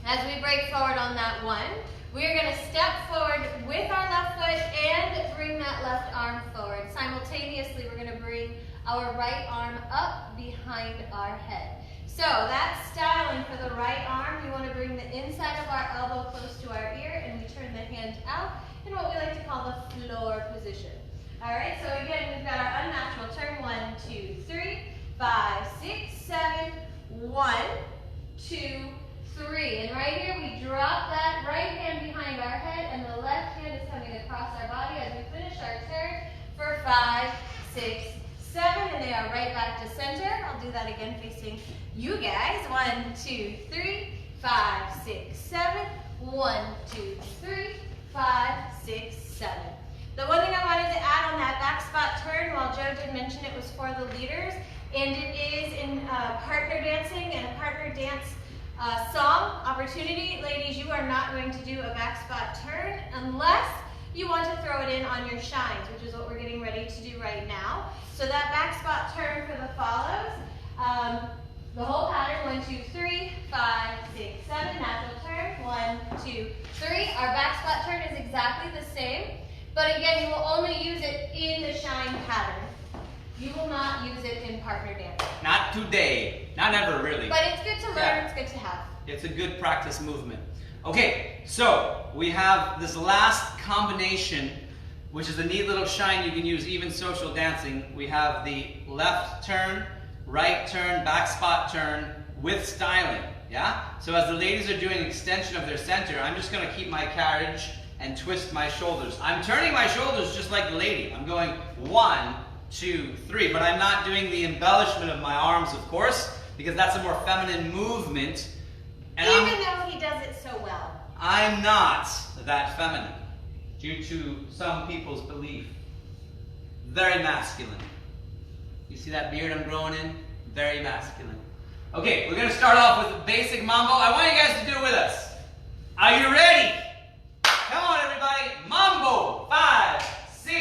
as we break forward on that 1, we're going to step forward with our left foot and bring that left arm forward. Simultaneously, we're going to bring our right arm up behind our head. So that's styling for the right arm. We want to bring the inside of our elbow close to our ear, and we turn the hand out in what we like to call the floor position. All right, so again, we've got our unnatural turn. 1, 2, 3, 5, 6, 7, 1, 2, 3. And right here, we drop that right hand behind our head, and the left hand is coming across our body as we finish our turn for 5, 6, 7, and they are right back to center. I'll do that again facing you guys. 1, 2, 3, 5, 6, 7. 1, 2, 3, 5, 6, 7. The one thing I wanted to add on that back spot turn, while Joe did mention it was for the leaders, and it is in partner dancing and a partner dance song opportunity. Ladies, you are not going to do a back spot turn unless you want to throw it in on your shines, which is what we're getting ready to do right now. So that back spot turn for the follows. The whole pattern, 1, 2, 3, 5, 6, 7, natural turn, 1, 2, 3. Our back spot turn is exactly the same, but again, you will only use it in the shine pattern. You will not use it in partner dancing. Not today. Not ever, really. But it's good to learn, yeah. It's good to have. It's a good practice movement. Okay, so we have this last combination, which is a neat little shine you can use even social dancing. We have the left turn, right turn, back spot turn with styling, yeah? So as the ladies are doing extension of their center, I'm just gonna keep my carriage and twist my shoulders. I'm turning my shoulders just like the lady. I'm going 1, 2, 3, but I'm not doing the embellishment of my arms, of course, because that's a more feminine movement And Even though he does it so well. I'm not that feminine, due to some people's belief. Very masculine. You see that beard I'm growing in? Very masculine. Okay, we're going to start off with a basic mambo. I want you guys to do it with us. Are you ready? Come on, everybody. Mambo. 5, 6,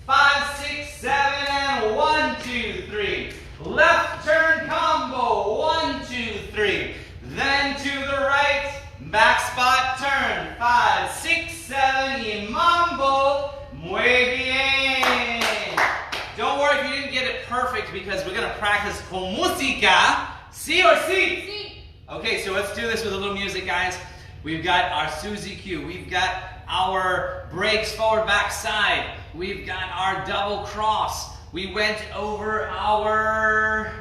5, 6, 7, and 1, 2, 3. Left turn combo. 1, 2, 3. Then to the right. Back spot turn. 5, 6, 7. Y mambo. Muy bien. Don't worry if you didn't get it perfect because we're going to practice con música. Sí or sí? Sí. Okay, so let's do this with a little music, guys. We've got our Suzy Q. We've got our breaks forward, back, side. We've got our double cross. We went over our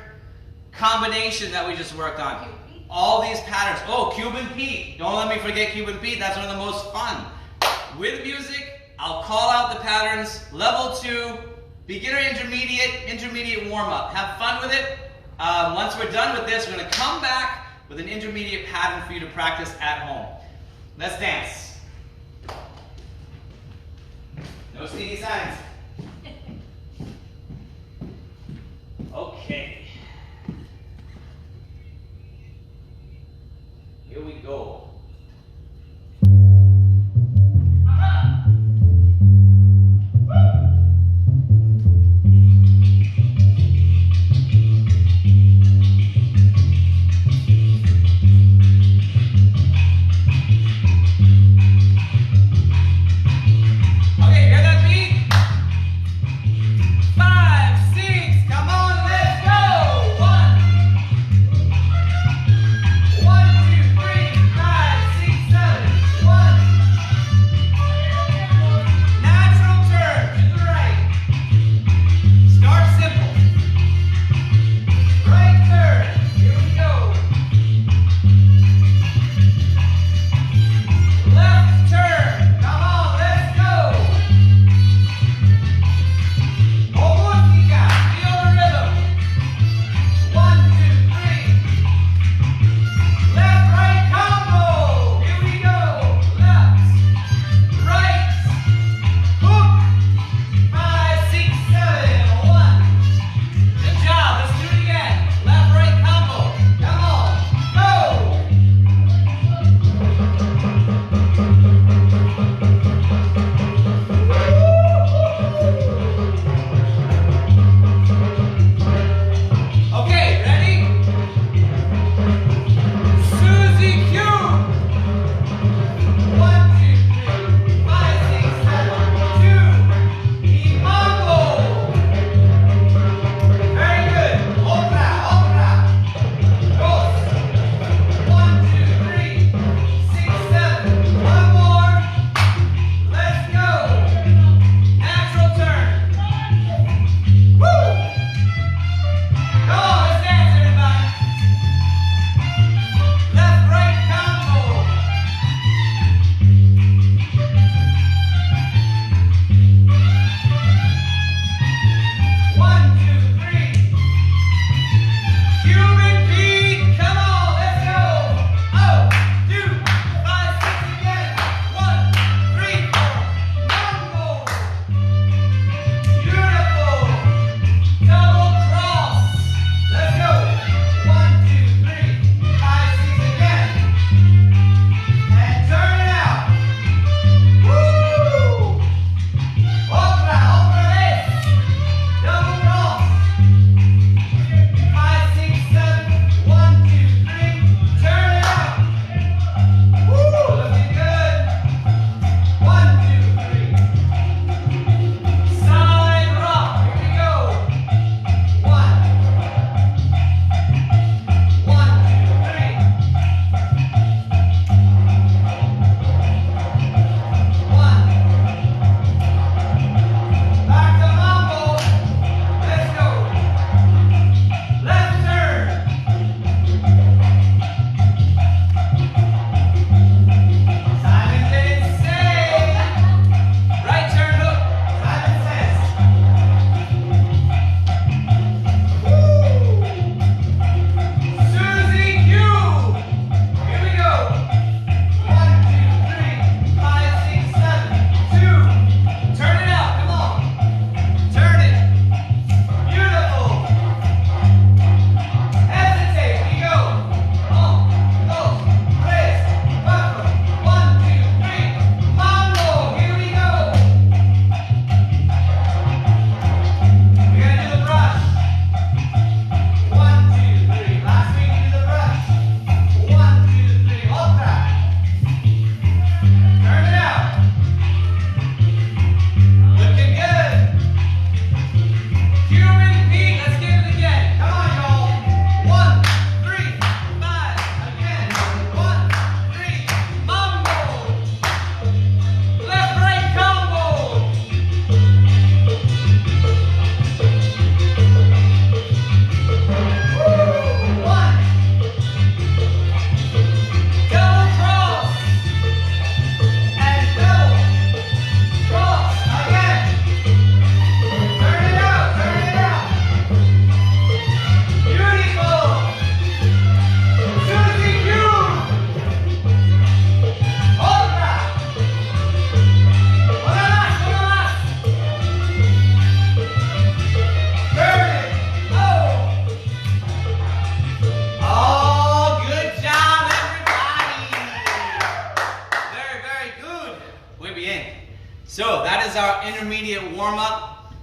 combination that we just worked on. All these patterns. Oh, Cuban Pete. Don't let me forget Cuban Pete. That's one of the most fun. With music, I'll call out the patterns. Level 2, beginner, intermediate warm-up. Have fun with it. Once we're done with this, we're going to come back with an intermediate pattern for you to practice at home. Let's dance. No sneaky signs. Okay. Here we go. Okay, you hear that beat?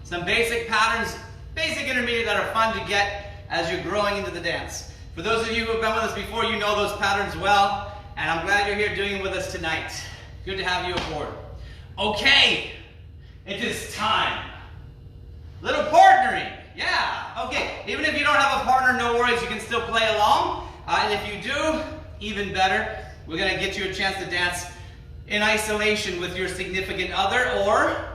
Some basic patterns, basic intermediate that are fun to get as you're growing into the dance. For those of you who have been with us before, you know those patterns well, and I'm glad you're here doing it with us tonight. Good to have you aboard. Okay, it is time. Little partnering, yeah. Okay, even if you don't have a partner, no worries, you can still play along. And if you do, even better, we're gonna get you a chance to dance in isolation with your significant other, or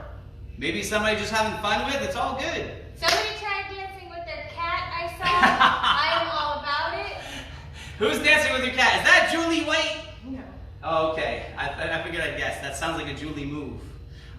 maybe somebody just having fun with. It's all good. Somebody tried dancing with their cat, I saw. I am all about it. Who's dancing with your cat? Is that Julie White? No. Oh, okay, I figured I'd guess. That sounds like a Julie move.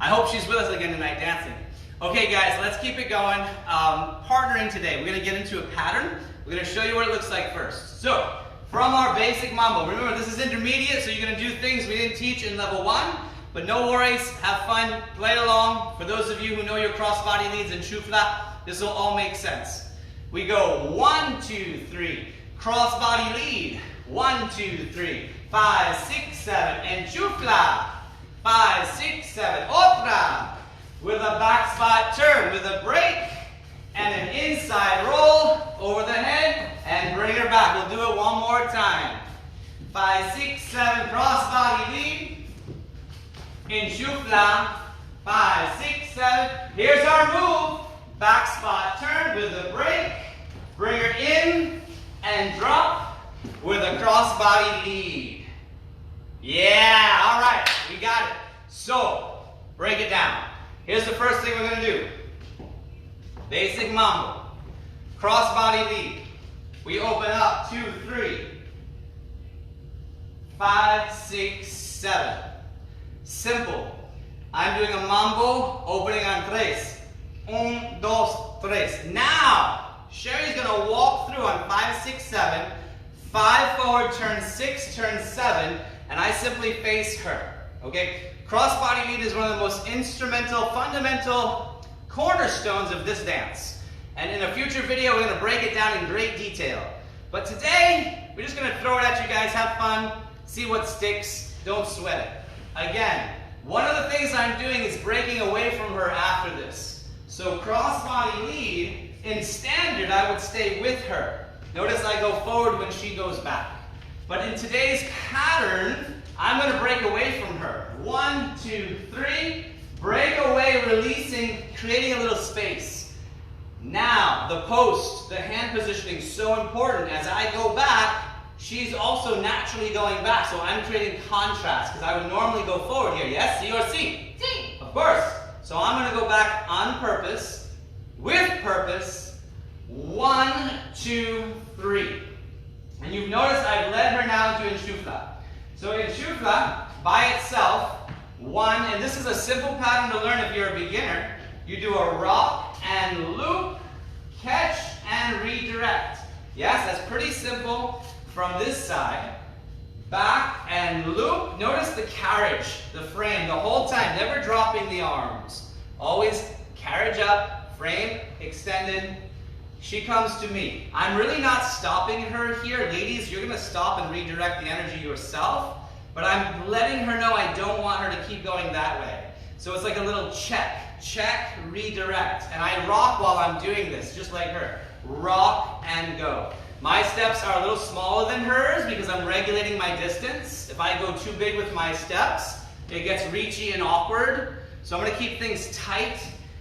I hope she's with us again tonight dancing. Okay guys, let's keep it going. Partnering today, we're gonna get into a pattern. We're gonna show you what it looks like first. So, from our basic mambo, remember this is intermediate, so you're gonna do things we didn't teach in level 1, but no worries, have fun, play along. For those of you who know your crossbody leads and shufla, this will all make sense. We go 1, 2, 3, crossbody lead, 1, 2, 3, 5, 6, 7, and shufla, 5, 6, 7, otra, with a back spot turn, with a break, and an inside roll over the head, and bring her back. We'll do it one more time. 5, 6, 7, crossbody lead, in shufla, 5, 6, 7. Here's our move. Back spot turn with a break. Bring her in and drop with a crossbody lead. Yeah, all right, we got it. So, break it down. Here's the first thing we're going to do. Basic mambo. Crossbody lead. We open up 2, 3, 5, 6, 7. Simple. I'm doing a mambo opening on tres. 1, 2, 3. Now, Sherry's going to walk through on 5, 6, 7. 5 forward, turn 6, turn 7, and I simply face her. Okay? Crossbody lead is one of the most instrumental, fundamental cornerstones of this dance. And in a future video, we're going to break it down in great detail. But today, we're just going to throw it at you guys, have fun, see what sticks, don't sweat it. Again, one of the things I'm doing is breaking away from her after this. So crossbody lead, in standard, I would stay with her. Notice I go forward when she goes back. But in today's pattern, I'm going to break away from her. 1, 2, 3, break away, releasing, creating a little space. Now, the post, the hand positioning is so important. As I go back, she's also naturally going back. So I'm creating contrast, because I would normally go forward here. Yes, C or C? C. Of course. So I'm going to go back on purpose, with purpose. 1, 2, 3. And you've noticed I've led her now to enshufla. So in shufla, by itself, 1, and this is a simple pattern to learn if you're a beginner. You do a rock and loop, catch and redirect. Yes, that's pretty simple from this side. Back and loop. Notice the carriage, the frame, the whole time, never dropping the arms. Always carriage up, frame extended. She comes to me. I'm really not stopping her here. Ladies, you're going to stop and redirect the energy yourself, but I'm letting her know I don't want her to keep going that way. So it's like a little check, redirect. And I rock while I'm doing this, just like her. Rock and go. My steps are a little smaller than hers because I'm regulating my distance. If I go too big with my steps, it gets reachy and awkward. So I'm going to keep things tight.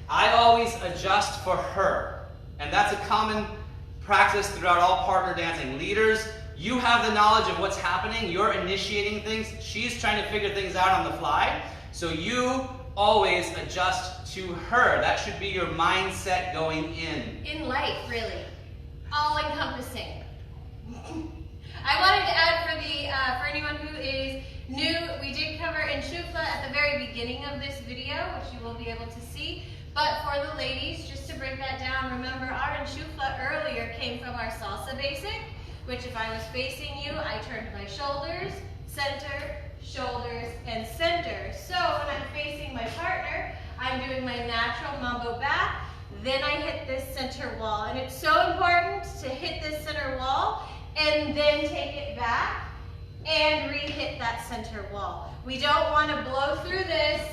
I always adjust for her. And that's a common practice throughout all partner dancing. Leaders, you have the knowledge of what's happening. You're initiating things. She's trying to figure things out on the fly. So you always adjust to her. That should be your mindset going in. In life, really. All-encompassing. I wanted to add for anyone who is new, we did cover enshufla at the very beginning of this video, which you will be able to see. But for the ladies, just to break that down, remember our enshufla earlier came from our salsa basic, which if I was facing you, I turned my shoulders, center, shoulders, and center. So when I'm facing my partner, I'm doing my natural mambo back, then I hit this center wall. And it's so important to hit this center wall and then take it back and re-hit that center wall. We don't want to blow through this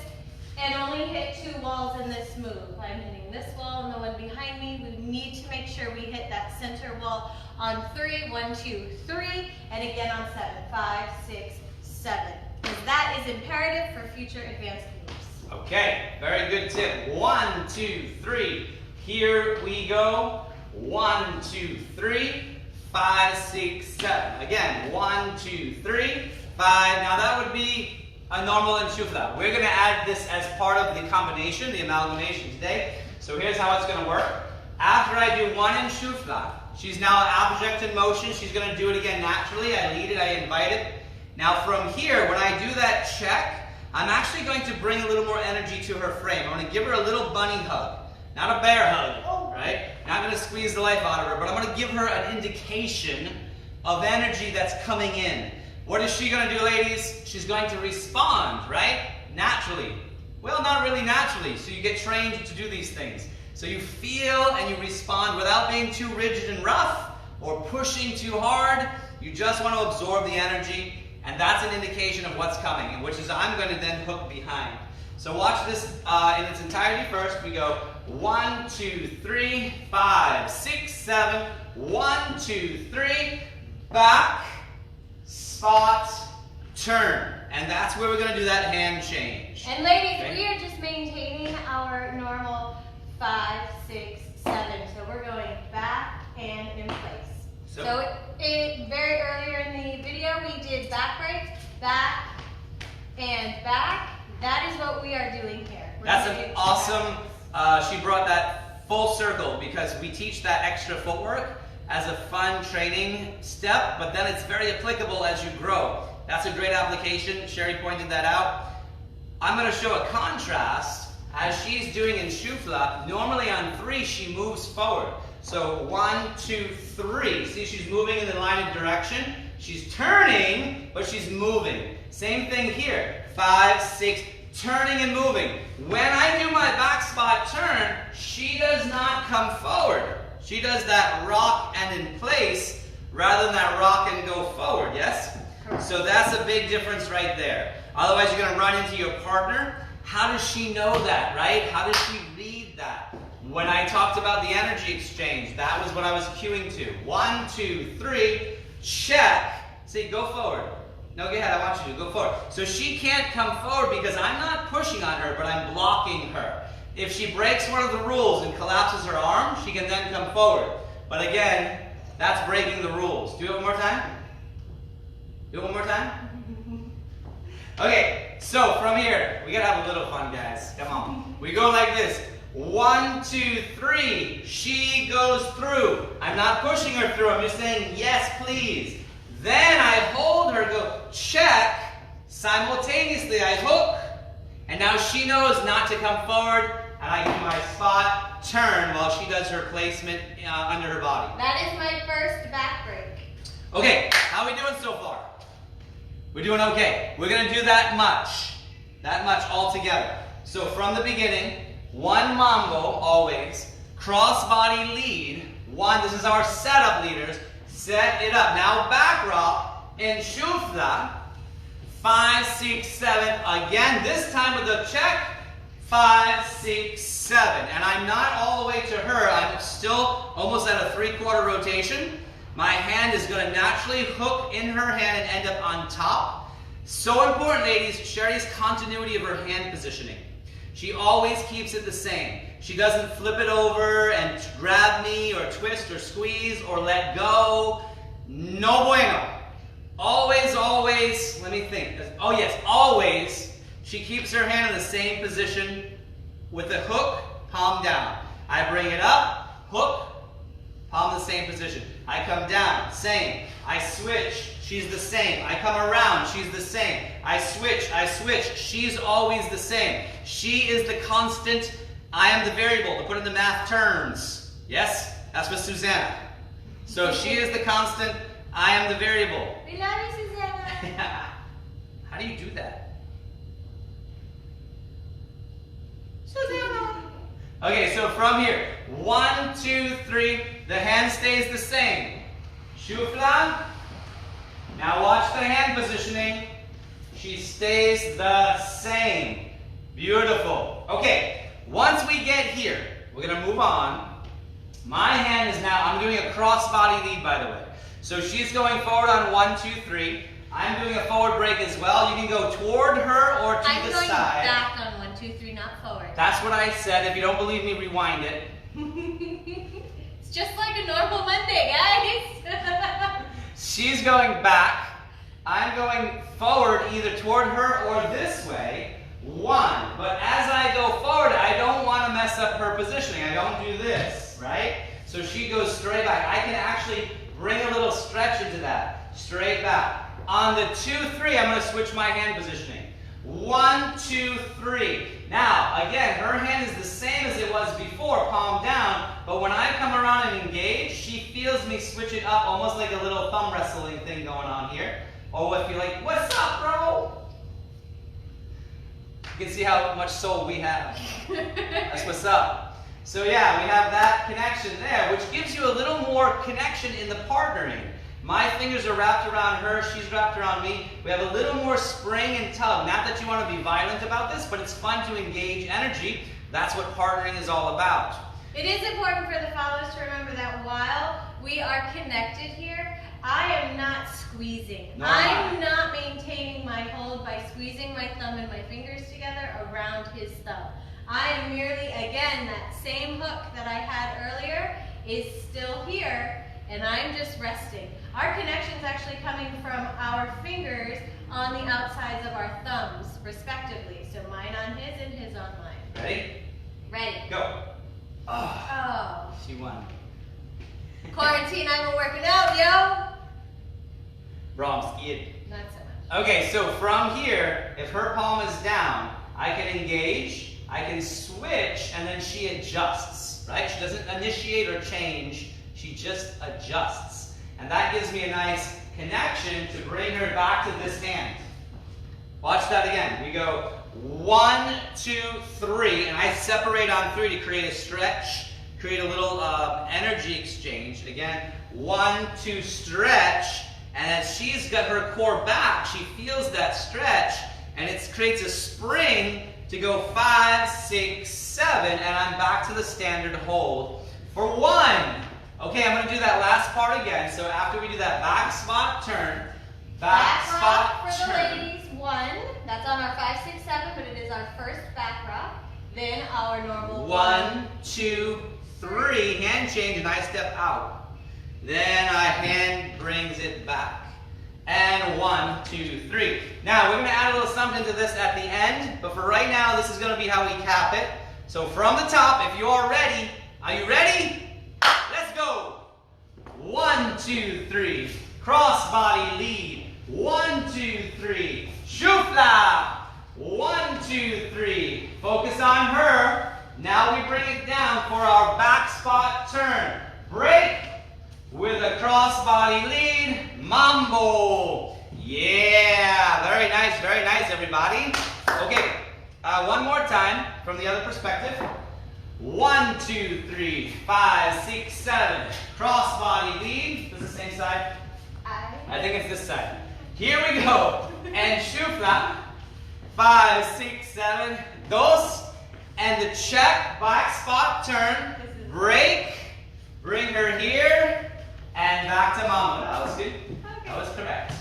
and only hit 2 walls in this move. I'm hitting this wall and the one behind me. We need to make sure we hit that center wall on 3. 1, 2, 3, and again on 7. 5, 6, 7. Because that is imperative for future advanced moves. Okay, very good tip. 1, 2, 3. Here we go. 1, 2, 3. 5, 6, 7. Again, 1, 2, 3, 5. Now that would be a normal enchufla. We're going to add this as part of the combination, the amalgamation today. So here's how it's going to work. After I do one enchufla, she's now object in motion. She's going to do it again naturally. I lead it, I invite it. Now from here, when I do that check, I'm actually going to bring a little more energy to her frame. I'm going to give her a little bunny hug. Not a bear hug, right? Not going to squeeze the life out of her, but I'm going to give her an indication of energy that's coming in. What is she going to do, ladies? She's going to respond, right? Naturally. Well, not really naturally, so you get trained to do these things. So you feel and you respond without being too rigid and rough or pushing too hard. You just want to absorb the energy, and that's an indication of what's coming, which is I'm going to then hook behind. So watch this in its entirety first. We go 1, 2, 3, 5, 6, 7. 1, 2, 3. Back, spot, turn. And that's where we're going to do that hand change. And ladies, we are just maintaining our normal 5, 6, 7. So we're going back and in place. So very earlier in the video, we did back break, back, and back. That is what we are doing here. That's an awesome, she brought that full circle because we teach that extra footwork as a fun training step, but then it's very applicable as you grow. That's a great application. Sherry pointed that out. I'm going to show a contrast as she's doing in Shufla. Normally on 3, she moves forward. So 1, 2, 3. See, she's moving in the line of direction. She's turning, but she's moving. Same thing here. 5, 6, turning and moving. When I do my back spot turn, she does not come forward. She does that rock and in place rather than that rock and go forward, yes? So that's a big difference right there. Otherwise, you're going to run into your partner. How does she know that, right? How does she read that? When I talked about the energy exchange, that was what I was cueing to. 1, 2, 3, check. See, go forward. No, go ahead, I want you to go forward. So she can't come forward because I'm not pushing on her, but I'm blocking her. If she breaks one of the rules and collapses her arm, she can then come forward. But again, that's breaking the rules. Do it one more time. Do it one more time. Okay, so from here, we gotta have a little fun, guys. Come on. We go like this. 1, 2, 3. She goes through. I'm not pushing her through. I'm just saying, yes, please. Then I hold her, go check. Simultaneously, I hook. And now she knows not to come forward. And I do my spot, turn, while she does her placement under her body. That is my first back break. Okay, how are we doing so far? We're doing okay. We're going to do that much all together. So from the beginning, 1 mambo always, cross body lead. 1, this is our setup leaders. Set it up. Now back rock in Shufla. 5, 6, 7. Again, this time with a check. 5, 6, 7. And I'm not all the way to her. I'm still almost at a 3/4 rotation. My hand is going to naturally hook in her hand and end up on top. So important, ladies, Sherry's continuity of her hand positioning. She always keeps it the same. She doesn't flip it over and grab me or twist or squeeze or let go. No bueno. Always, always, let me think. Oh yes, always, she keeps her hand in the same position with the hook, palm down. I bring it up, hook, palm in the same position. I come down, same. I switch, she's the same. I come around, she's the same. I switch, she's always the same. She is the constant, I am the variable, to put it in the math terms. Yes? That's with Susanna. So she is the constant, I am the variable. We love you, Susanna. How do you do that? Susanna. Okay, so from here, 1, 2, 3, the hand stays the same. Shufla. Now watch the hand positioning. She stays the same. Beautiful. Okay, once we get here, we're gonna move on. My hand is now, I'm doing a cross-body lead, by the way. So she's going forward on 1, 2, 3. I'm doing a forward break as well. You can go toward her or to the I'm going side. back on 1, 2, 3, not forward. That's what I said. If you don't believe me, rewind it. It's just like a normal Monday, guys. She's going back. I'm going forward either toward her or this way. 1. But as I go forward, I don't want to mess up her positioning. I don't do this, right? So she goes straight back. I can actually bring a little stretch into that. Straight back. On the 2, 3, I'm going to switch my hand positioning. 1, 2, 3. Now, again, her hand is the same as it was before, palm down, but when I come around and engage, she feels me switch it up, almost like a little thumb wrestling thing going on here. Or if you're like, what's up, bro? You can see how much soul we have. That's what's up. So yeah, we have that connection there, which gives you a little more connection in the partnering. My fingers are wrapped around her, she's wrapped around me. We have a little more spring and tug. Not that you want to be violent about this, but it's fun to engage energy. That's what partnering is all about. It is important for the followers to remember that while we are connected here, I am not squeezing. No, I'm not maintaining my hold by squeezing my thumb and my fingers together around his thumb. I am merely, again, that same hook that I had earlier is still here, and I'm just resting. Our connection is actually coming from our fingers on the outsides of our thumbs, respectively. So mine on his and his on mine. Ready? Ready. Go. Oh. She won. Quarantine, I've been working out, yo. Bro, I'm scared. Not so much. Okay, so from here, if her palm is down, I can engage, I can switch, and then she adjusts, right? She doesn't initiate or change, she just adjusts. And that gives me a nice connection to bring her back to this hand. Watch that again. We go 1, 2, 3, and I separate on 3 to create a stretch, create a little energy exchange. Again, 1, 2, stretch, and as she's got her core back, she feels that stretch, and it creates a spring to go 5, 6, 7, and I'm back to the standard hold for 1. Okay, I'm going to do that last part again. So after we do that back spot, turn, back spot, rock for the turn. ladies, 1. That's on our 5, 6, 7, but it is our first back rock. Then our normal 1, 2, 3, hand change, and I step out. Then I hand brings it back. And 1, 2, 3. Now we're going to add a little something to this at the end, but for right now, this is going to be how we cap it. So from the top, if you are ready, are you ready? Let's go. 1, 2, 3. Cross body lead. 1, 2, 3. Shufla. 1, 2, 3. Focus on her. Now we bring it down for our back spot turn. Break with a cross body lead. Mambo. Yeah. Very nice, everybody. Okay. One more time from the other perspective. 1, 2, 3, 5, 6, 7. Cross body lead. Is this the same side? I think it's this side. Here we go. And shufla. 5, 6, 7. Dos. And the check. Back spot turn. Break. Bring her here. And back to mama. That was good. That was correct.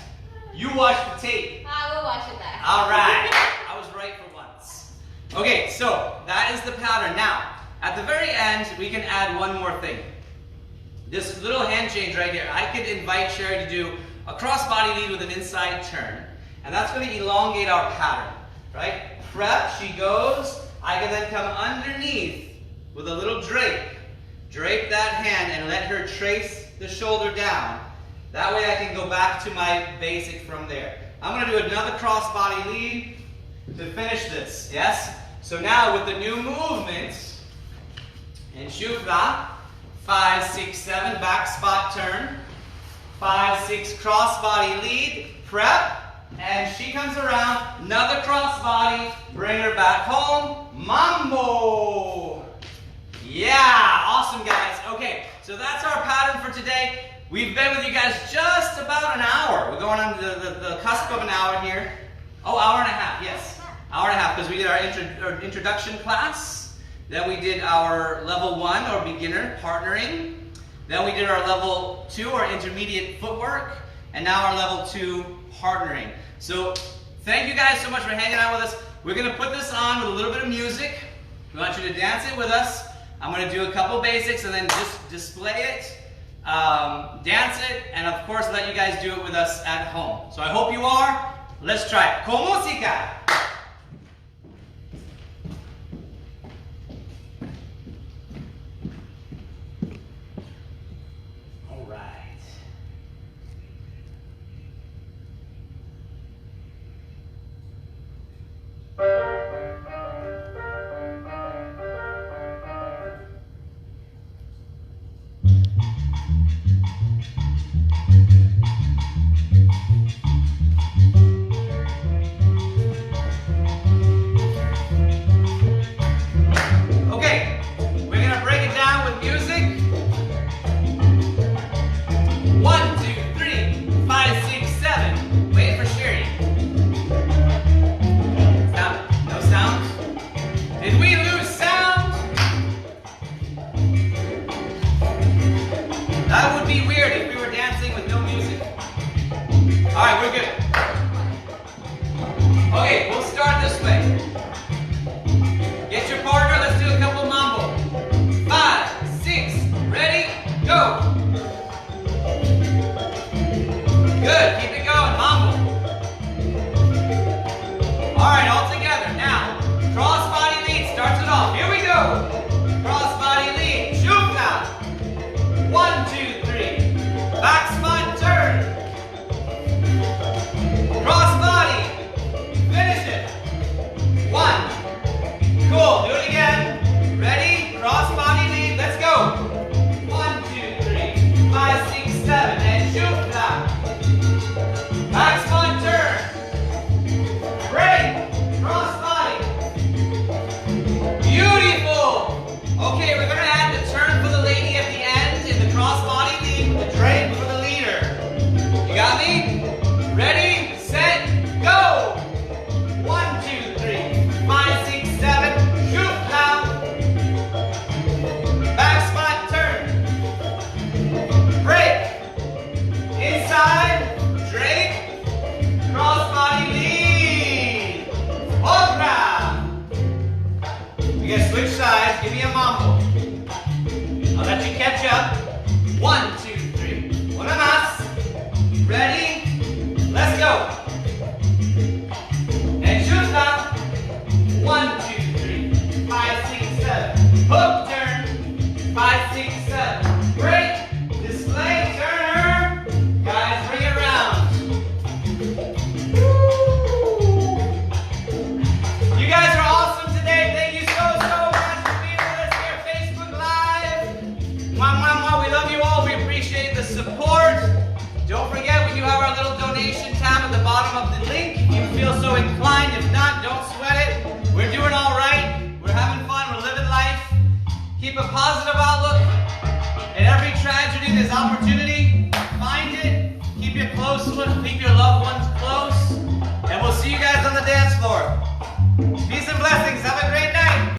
You watch the tape. I will watch it back. All right. I was right for once. Okay, so that is the pattern. Now, at the very end, we can add one more thing. This little hand change right here. I could invite Sherry to do a cross-body lead with an inside turn. And that's going to elongate our pattern, right? Prep, she goes. I can then come underneath with a little drape. Drape that hand and let her trace the shoulder down. That way I can go back to my basic from there. I'm going to do another cross-body lead to finish this, yes? So now with the new movement, in shufla, 5, 6, 7, back spot turn, 5, 6, cross body lead, prep, and she comes around, another cross body, bring her back home, mambo. Yeah, awesome guys. Okay, so that's our pattern for today. We've been with you guys just about an hour. We're going on the cusp of an hour here. Oh, hour and a half, yes. hour and a half, because we did our introduction class. Then we did our level 1 or beginner partnering. Then we did our level 2 or intermediate footwork. And now our level 2 partnering. So thank you guys so much for hanging out with us. We're going to put this on with a little bit of music. We want you to dance it with us. I'm going to do a couple basics and then just display it, dance it, and of course let you guys do it with us at home. So I hope you are. Let's try it. Con música. All right. Okay, we're gonna break it down with music. 1, 2, 3, 5, 6, 7. Wait for Sherry. Sound? No sound? Did we lose sound? That would be weird if we were dancing with no music. All right, we're good. Okay, we'll start this way. Get your partner, let's do a couple mambo. 5, 6, ready, go. Good, keep it going, mambo. All right, all together. Now, cross body lead starts it off. Here we go. Cross body lead, shoot now. 1, 2, 3. Back spot, turn. Cross body, finish it. 1. Cool, do it again. Ready? Cross body lead, let's go. 1, 2, 3, 5, 6, 7, and shoot now. Back spot, turn. Break, cross body. Beautiful. Okay, we're gonna add the turn for the lady at the end in the cross body lead with the drape for the leader. You got me? Ready, set, go. 1, 2, 3, 5, 6, 7, shoot now. Back spot, turn. Break. Inside, drape, cross body lead. Otra. We gotta switch sides, give me a mambo. I'll let you catch up. 1, 2, 3. Una más. Ready? Let's go. And shoot now. 1, 2, 3, 5, 6, 7. Hook turn. 5, 6, 7. Break. Display. Turner. Guys, bring it around. Woo. You guys are awesome today. Thank you so much for being with us here at Facebook Live. Mwah, mwah, mwah. We love you all. We appreciate the support. Don't forget, we do have our little donation tab at the bottom of the link. If you feel so inclined, if not, don't sweat it. We're doing all right. We're having fun. We're living life. Keep a positive outlook. In every tragedy, there's opportunity. Find it. Keep your keep your loved ones close. And we'll see you guys on the dance floor. Peace and blessings. Have a